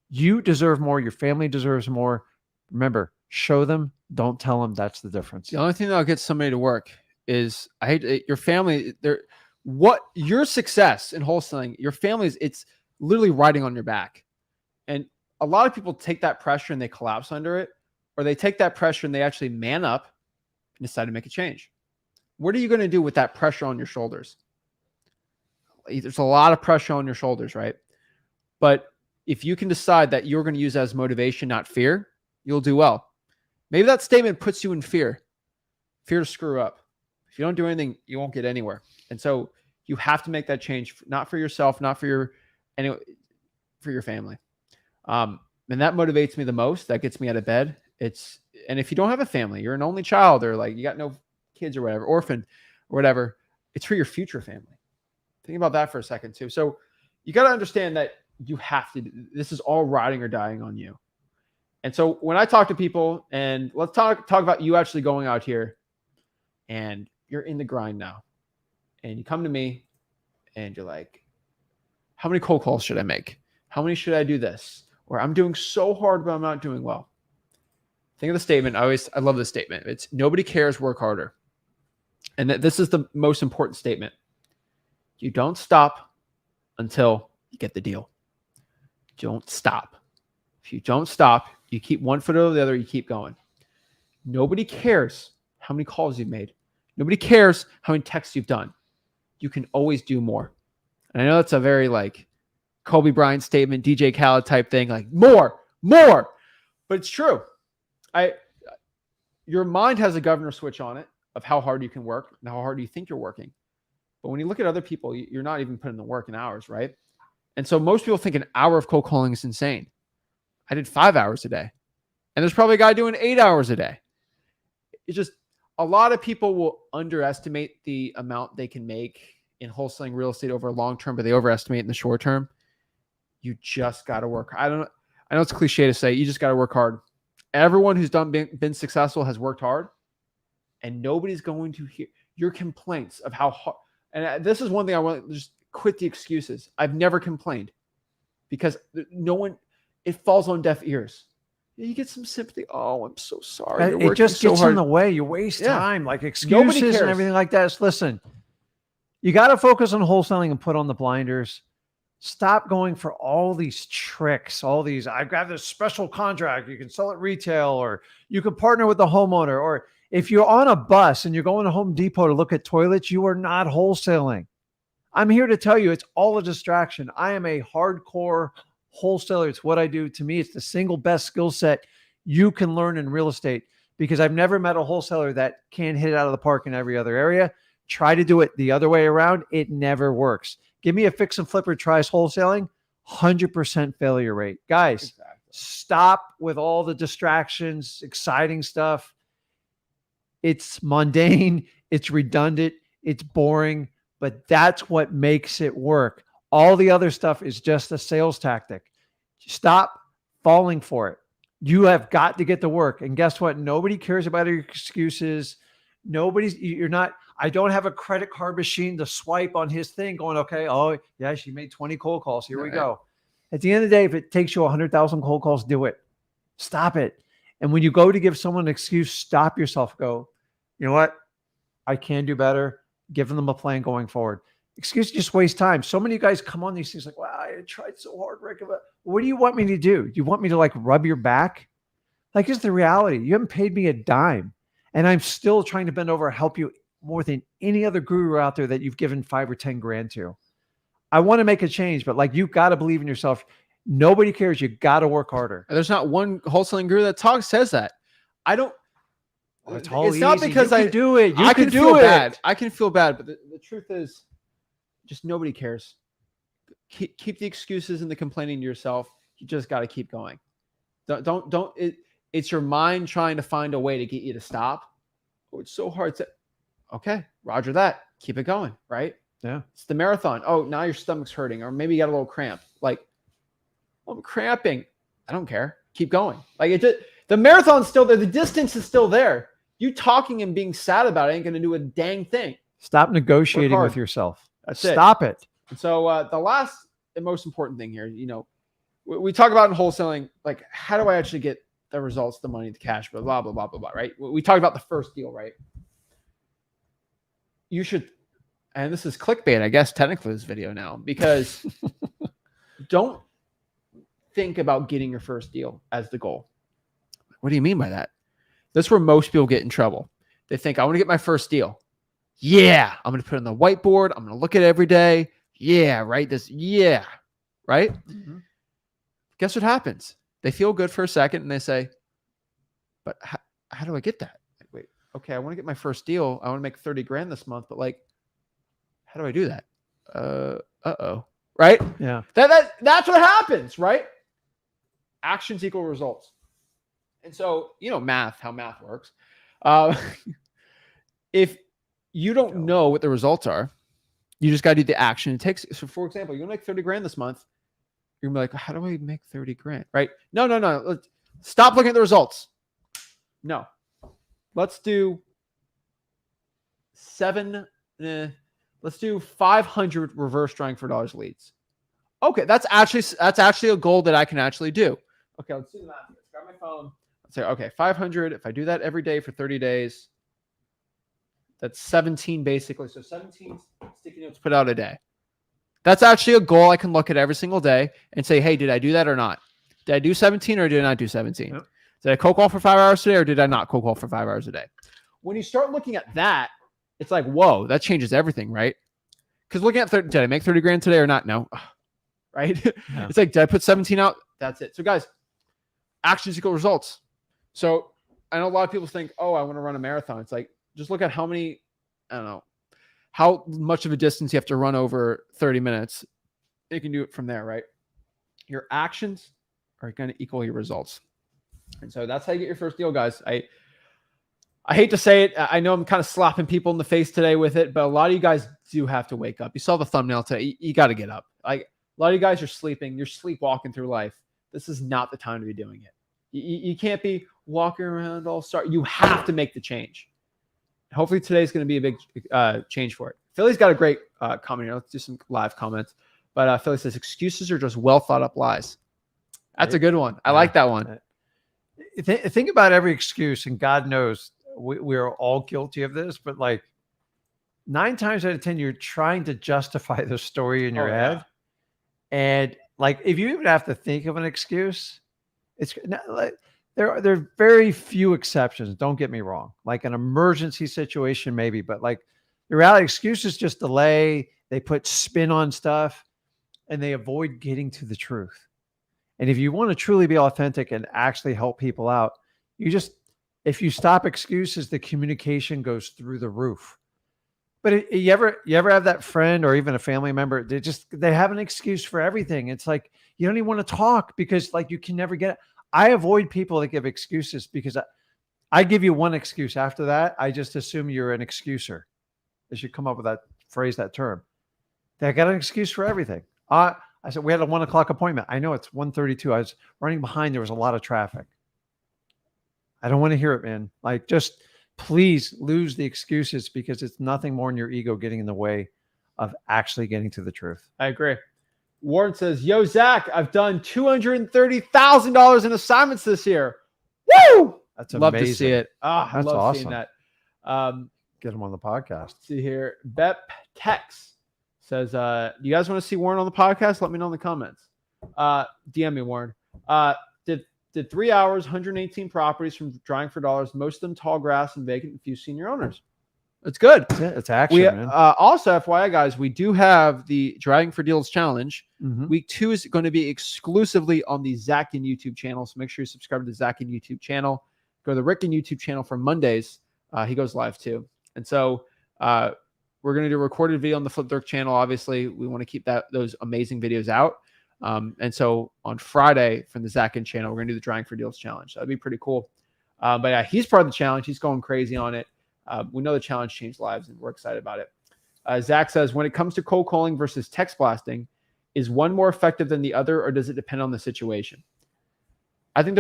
S2: You deserve more. Your family deserves more. Remember, show them, don't tell them. That's the difference.
S1: The only thing that'll get somebody to work is your family. What your success in wholesaling, your family's, it's literally riding on your back. And a lot of people take that pressure and they collapse under it, or they take that pressure and they actually man up and decide to make a change. What are you going to do with that pressure on your shoulders? There's a lot of pressure on your shoulders, right? But if you can decide that you're going to use that as motivation, not fear, you'll do well. Maybe that statement puts you in fear to screw up. If you don't do anything, you won't get anywhere. And so you have to make that change, not for yourself, not for your family. And that motivates me the most. That gets me out of bed. And if you don't have a family, you're an only child, or like you got no kids or whatever, orphan or whatever, it's for your future family. Think about that for a second too. So you got to understand that you have to, this is all riding or dying on you. And so when I talk to people, and let's talk about you actually going out here and you're in the grind now, and you come to me and you're like, how many cold calls should I make? How many should I do this? Or I'm doing so hard, but I'm not doing well. Think of the statement. I love this statement. It's nobody cares, work harder. And this is the most important statement. You don't stop until you get the deal. Don't stop. If you don't stop, you keep one foot over the other, you keep going. Nobody cares how many calls you've made. Nobody cares how many texts you've done. You can always do more. And I know that's a very like Kobe Bryant statement, DJ Khaled type thing, like more, but it's true. Your mind has a governor switch on it of how hard you can work and how hard you think you're working. But when you look at other people, you're not even putting the work in hours, right? And so most people think an hour of cold calling is insane. I did 5 hours a day. And there's probably a guy doing 8 hours a day. It's just a lot of people will underestimate the amount they can make in wholesaling real estate over a long term, but they overestimate in the short term. You just got to work. I know it's cliche to say, you just got to work hard. Everyone who's been successful has worked hard, and nobody's going to hear your complaints of how hard. And this is one thing I want to just quit the excuses. I've never complained because no one, it falls on deaf ears. You get some sympathy. Oh, I'm so sorry.
S2: It just gets in the way. You waste time, like excuses and everything like that. Listen, you got to focus on wholesaling and put on the blinders. Stop going for all these tricks, all these, I've got this special contract. You can sell it retail, or you can partner with the homeowner. Or if you're on a bus and you're going to Home Depot to look at toilets, you are not wholesaling. I'm here to tell you it's all a distraction. I am a hardcore wholesaler. It's what I do. To me, it's the single best skill set you can learn in real estate, because I've never met a wholesaler that can't hit it out of the park in every other area. Try to do it the other way around. It never works. Give me a fix and flipper tries wholesaling, 100% failure rate. Guys, stop with all the distractions, exciting stuff. It's mundane, it's redundant, it's boring, but that's what makes it work. All the other stuff is just a sales tactic. Stop falling for it. You have got to get to work. And guess what? Nobody cares about your excuses. I don't have a credit card machine to swipe on his thing going, okay, oh, yeah, she made 20 cold calls. Here we go. At the end of the day, if it takes you 100,000 cold calls, do it. Stop it. And when you go to give someone an excuse, stop yourself. Go, you know what? I can do better. Give them a plan going forward. Excuses just waste time. So many guys come on these things like, wow, I tried so hard, Rick. What do you want me to do? Do you want me to like rub your back? Like, it's the reality. You haven't paid me a dime. And I'm still trying to bend over and help you more than any other guru out there that you've given 5 or 10 grand to. I want to make a change, but like, you've got to believe in yourself. Nobody cares. You got to work harder.
S1: There's not one wholesaling guru that says that. I don't.
S2: It's
S1: not because
S2: I do it.
S1: I can feel bad. I can feel bad, but the truth is, just nobody cares. Keep the excuses and the complaining to yourself. You just got to keep going. Don't. It's your mind trying to find a way to get you to stop. Oh, it's so hard to. Okay, roger that. Keep it going, right?
S2: Yeah.
S1: It's the marathon. Oh, now your stomach's hurting, or maybe you got a little cramp. Like, I'm cramping. I don't care. Keep going. Like, the marathon's still there. The distance is still there. You talking and being sad about it ain't going to do a dang thing.
S2: Stop negotiating with yourself.
S1: That's it.
S2: Stop it.
S1: And so the last and most important thing here, we talk about in wholesaling, like, how do I actually get the results, the money, the cash, blah, blah, blah, blah, blah, right? We talked about the first deal, right? You should, and this is clickbait, I guess, technically, this video now, because don't think about getting your first deal as the goal. What do you mean by that? That's where most people get in trouble. They think, I want to get my first deal. Yeah, I'm going to put it on the whiteboard. I'm going to look at it every day. Yeah, right? Right? Mm-hmm. Guess what happens? They feel good for a second and they say, but how do I get that? Wait, okay, I want to get my first deal. I want to make 30 grand this month, but like, how do I do that? Uh-oh. Right?
S2: Yeah.
S1: That's what happens, right? Actions equal results. And so, math, how math works. If you don't know what the results are, you just got to do the action it takes. So, for example, you want to make 30 grand this month. You're going to be like, how do I make 30 grand? Right? No. Stop looking at the results. No. Let's do 500 reverse drawing for dollars leads. Okay, that's actually a goal that I can actually do. Okay, let's do the math. Let's grab my phone. Let's say, okay, 500. If I do that every day for 30 days, that's 17 basically. So 17 sticky notes put out a day. That's actually a goal I can look at every single day and say, hey, did I do that or not? Did I do 17 or did I not do 17? Yep. Did I cold call for 5 hours today or did I not cold call for 5 hours a day? When you start looking at that, it's like, whoa, that changes everything, right? Because looking at did I make 30 grand today or not? No. Right?
S2: Yeah.
S1: It's like, did I put 17 out? That's it. So guys, actions equal results. So I know a lot of people think, oh, I want to run a marathon. It's like, just look at how many, I don't know, how much of a distance you have to run over 30 minutes. You can do it from there, right? Your actions are going to equal your results. And so that's how you get your first deal, guys. I hate to say it. I know I'm kind of slapping people in the face today with it, but a lot of you guys do have to wake up. You saw the thumbnail today. You got to get up. Like, a lot of you guys are sleeping. You're sleepwalking through life. This is not the time to be doing it. You can't be walking around all star. You have to make the change. Hopefully today's going to be a big change for it. Philly's got a great comment here. Let's do some live comments. But Philly says, excuses are just well thought up lies. That's a good one. I like that one.
S2: Think about every excuse, and God knows we are all guilty of this, but like 9 times out of 10, you're trying to justify the story in your head. And like, if you even have to think of an excuse, it's like, there are very few exceptions. Don't get me wrong. Like an emergency situation, maybe, but like the reality, excuses just delay. They put spin on stuff and they avoid getting to the truth. And if you want to truly be authentic and actually help people out, if you stop excuses, the communication goes through the roof. But you ever have that friend or even a family member, they have an excuse for everything. It's like, you don't even want to talk because like you can never get it. I avoid people that give excuses because I give you one excuse. After that, I just assume you're an excuser. They should come up with that phrase, that term. They got an excuse for everything. I said, we had a 1 o'clock appointment. I know it's 1:32. I was running behind. There was a lot of traffic. I don't want to hear it, man. Like, just please lose the excuses because it's nothing more than your ego getting in the way of actually getting to the truth.
S1: I agree. Warren says, yo, Zach, I've done $230,000 in assignments this year. Woo!
S2: That's
S1: love
S2: amazing.
S1: to see it.
S2: That's
S1: I love
S2: awesome.
S1: seeing that.
S2: Get him on the podcast.
S1: See here. Bep Tex says, do you guys want to see Warren on the podcast? Let me know in the comments. DM me, Warren. Did 3 hours, 118 properties from Drying for Dollars, most of them tall grass and vacant, and few senior owners. It's good.
S2: It's action, man.
S1: Also, FYI, guys, we do have the Driving for Deals Challenge.
S2: Mm-hmm.
S1: Week 2 is going to be exclusively on the Zach Ginn YouTube channel. So make sure you subscribe to the Zach Ginn YouTube channel. Go to the Rick Ginn YouTube channel for Mondays. He goes live too. And so we're going to do a recorded video on the Flip Dirk channel. Obviously, we want to keep those amazing videos out. And so on Friday from the Zach Ginn channel, we're going to do the Drying for Deals Challenge. That'd be pretty cool. But yeah, he's part of the challenge. He's going crazy on it. We know the challenge changed lives, and we're excited about it. Zach says, when it comes to cold calling versus text blasting, is one more effective than the other, or does it depend on the situation? I think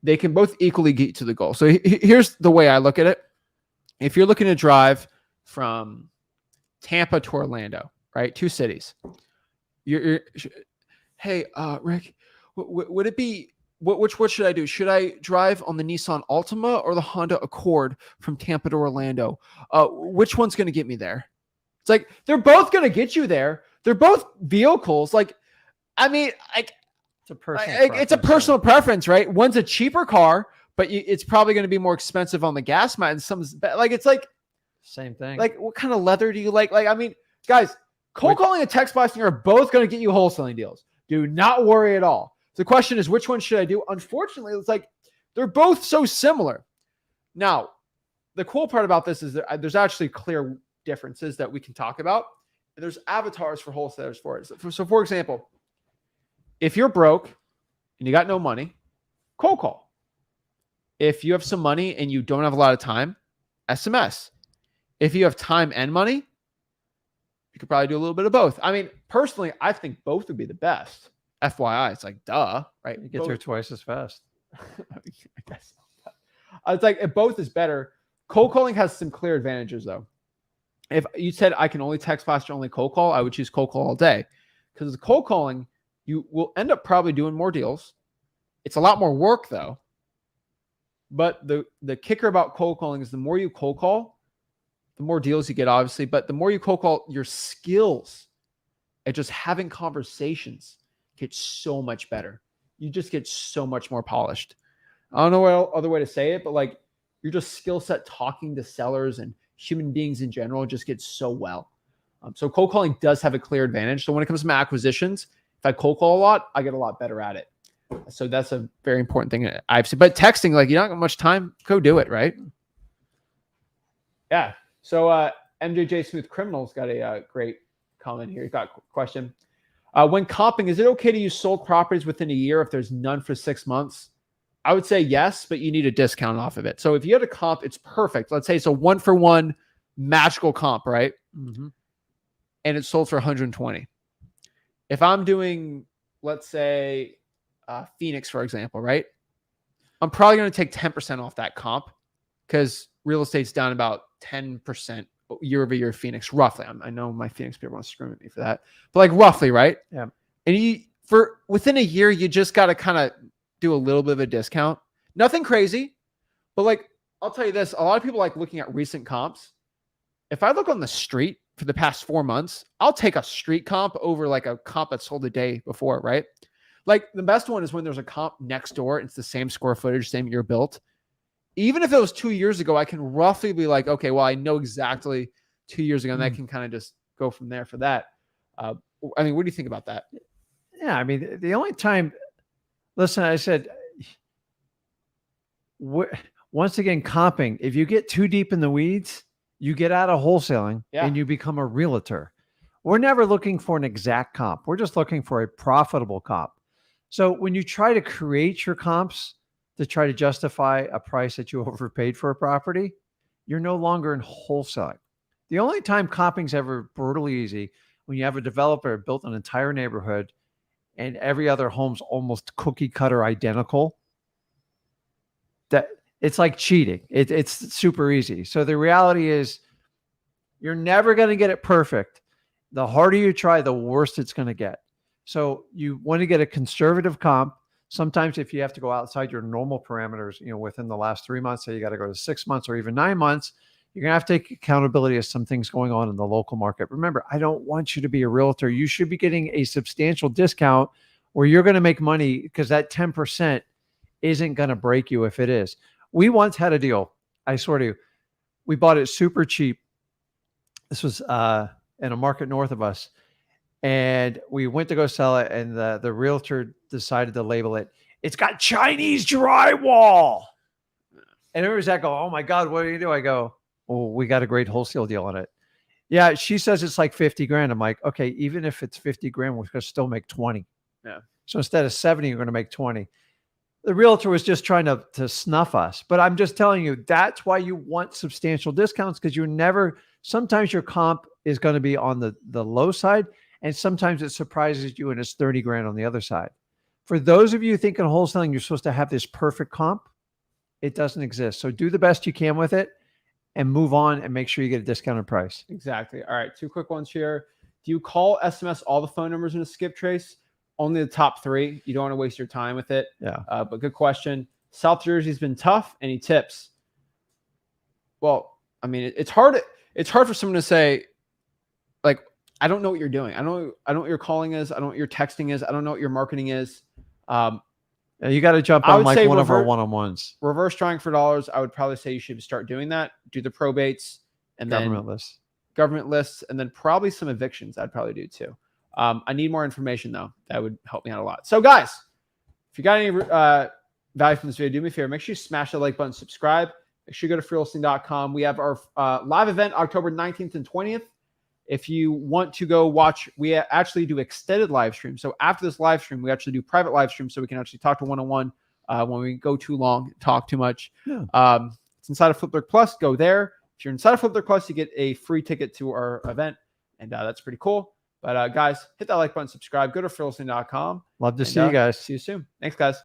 S1: they can both equally get to the goal. So here's the way I look at it. If you're looking to drive from Tampa to Orlando, right? 2 cities. Hey, Rick, would it be, what should I do? Should I drive on the Nissan Altima or the Honda Accord from Tampa to Orlando? Which one's going to get me there? It's like, they're both going to get you there. They're both vehicles. Like, I mean, like, it's a personal preference, right? One's a cheaper car, but it's probably going to be more expensive on the gas mile. And it's like
S2: same thing.
S1: Like, what kind of leather do you like? Like, I mean, guys, cold calling and text blasting are both going to get you wholesaling deals. Do not worry at all. The question is, which one should I do? Unfortunately, it's like they're both so similar. Now, the cool part about this is that there's actually clear differences that we can talk about. And there's avatars for wholesalers for it. So for example, if you're broke and you got no money, cold call. If you have some money and you don't have a lot of time, SMS. If you have time and money, you could probably do a little bit of both. I mean, personally, I think both would be the best. FYI, it's like, duh, right?
S2: You get there twice as fast.
S1: I guess. It's like, both is better. Cold calling has some clear advantages, though. If you said I can only text blast or only cold call, I would choose cold call all day. Because the cold calling, you will end up probably doing more deals. It's a lot more work, though. But the kicker about cold calling is the more you cold call, the more deals you get, obviously. But the more you cold call, your skills at just having conversations get so much better. You just get so much more polished. I don't know what other way to say it, but like your just skill set talking to sellers and human beings in general just gets so well. So cold calling does have a clear advantage. So when it comes to my acquisitions, if I cold call a lot, I get a lot better at it. So that's a very important thing I've seen. But texting, like, you don't have much time, go do it, right? Yeah. So MJJ Smooth Criminals got a great comment here. He's got a question. When comping, is it okay to use sold properties within a year if there's none for 6 months? I would say yes, but you need a discount off of it. So if you had a comp, it's perfect. Let's say it's a 1-for-1 magical comp, right?
S2: Mm-hmm.
S1: And it's sold for 120. If I'm doing, let's say, Phoenix, for example, right? I'm probably going to take 10% off that comp because real estate's down about 10% year over year Phoenix, roughly. I know my Phoenix people want to scream at me for that, but like roughly, right?
S2: Yeah.
S1: And for within a year, you just got to kind of do a little bit of a discount. Nothing crazy, but like, I'll tell you this, a lot of people like looking at recent comps. If I look on the street for the past 4 months, I'll take a street comp over like a comp that sold the day before, right? Like the best one is when there's a comp next door. It's the same square footage, same year built. Even if it was 2 years ago, I can roughly be like, okay, well, I know exactly 2 years ago, and I can kind of just go from there for that. I mean, what do you think about that?
S2: Yeah, I mean, the only time, listen, I said, once again, comping, if you get too deep in the weeds, you get out of wholesaling and you become a realtor. We're never looking for an exact comp. We're just looking for a profitable comp. So when you try to create your comps to try to justify a price that you overpaid for a property, you're no longer in wholesaling. The only time comping's ever brutally easy when you have a developer built an entire neighborhood and every other home's almost cookie cutter identical. That it's like cheating. It's super easy. So the reality is you're never going to get it perfect. The harder you try, the worse it's going to get. So you want to get a conservative comp. Sometimes if you have to go outside your normal parameters, within the last 3 months, say you got to go to 6 months or even 9 months, you're going to have to take accountability of some things going on in the local market. Remember, I don't want you to be a realtor. You should be getting a substantial discount where you're going to make money because that 10% isn't going to break you if it is. We once had a deal. I swear to you, we bought it super cheap. This was in a market north of us. And we went to go sell it. And the realtor decided to label it, it's got Chinese drywall. And everybody's like, oh my God, what do you do? I go, oh, we got a great wholesale deal on it. Yeah, she says it's like 50 grand. I'm like, okay, even if it's 50 grand, we're going to still make 20.
S1: Yeah. So
S2: instead of 70, you're going to make 20. The realtor was just trying to snuff us. But I'm just telling you, that's why you want substantial discounts, because sometimes your comp is going to be on the low side, and sometimes it surprises you and it's 30 grand on the other side. For those of you thinking wholesaling, you're supposed to have this perfect comp. It doesn't exist. So do the best you can with it and move on and make sure you get a discounted price.
S1: Exactly. All right. 2 quick ones here. Do you call SMS all the phone numbers in a skip trace? Only the top 3. You don't want to waste your time with it.
S2: Yeah.
S1: But good question. South Jersey's been tough. Any tips? Well, I mean, it's hard for someone to say, like, I don't know what you're doing. I don't know what your calling is. I don't know what your texting is. I don't know what your marketing is.
S2: You got to jump on like one of our one-on-ones.
S1: Reverse trying for dollars. I would probably say you should start doing that. Do the probates and
S2: government
S1: lists, and then probably some evictions. I'd probably do too. I need more information though. That would help me out a lot. So guys, if you got any value from this video, do me a favor. Make sure you smash that like button, subscribe. Make sure you go to freewholesaling.com. We have our live event October 19th and 20th. If you want to go watch, we actually do extended live stream. So after this live stream, we actually do private live stream so we can actually talk to one-on-one when we go too long, talk too much. Yeah. It's inside of FlipWithrick Plus. Go there. If you're inside of FlipWithrick Plus, you get a free ticket to our event, and that's pretty cool. But guys, hit that like button, subscribe, go to freewholesaling.com.
S2: Love to see you guys.
S1: See you soon. Thanks, guys.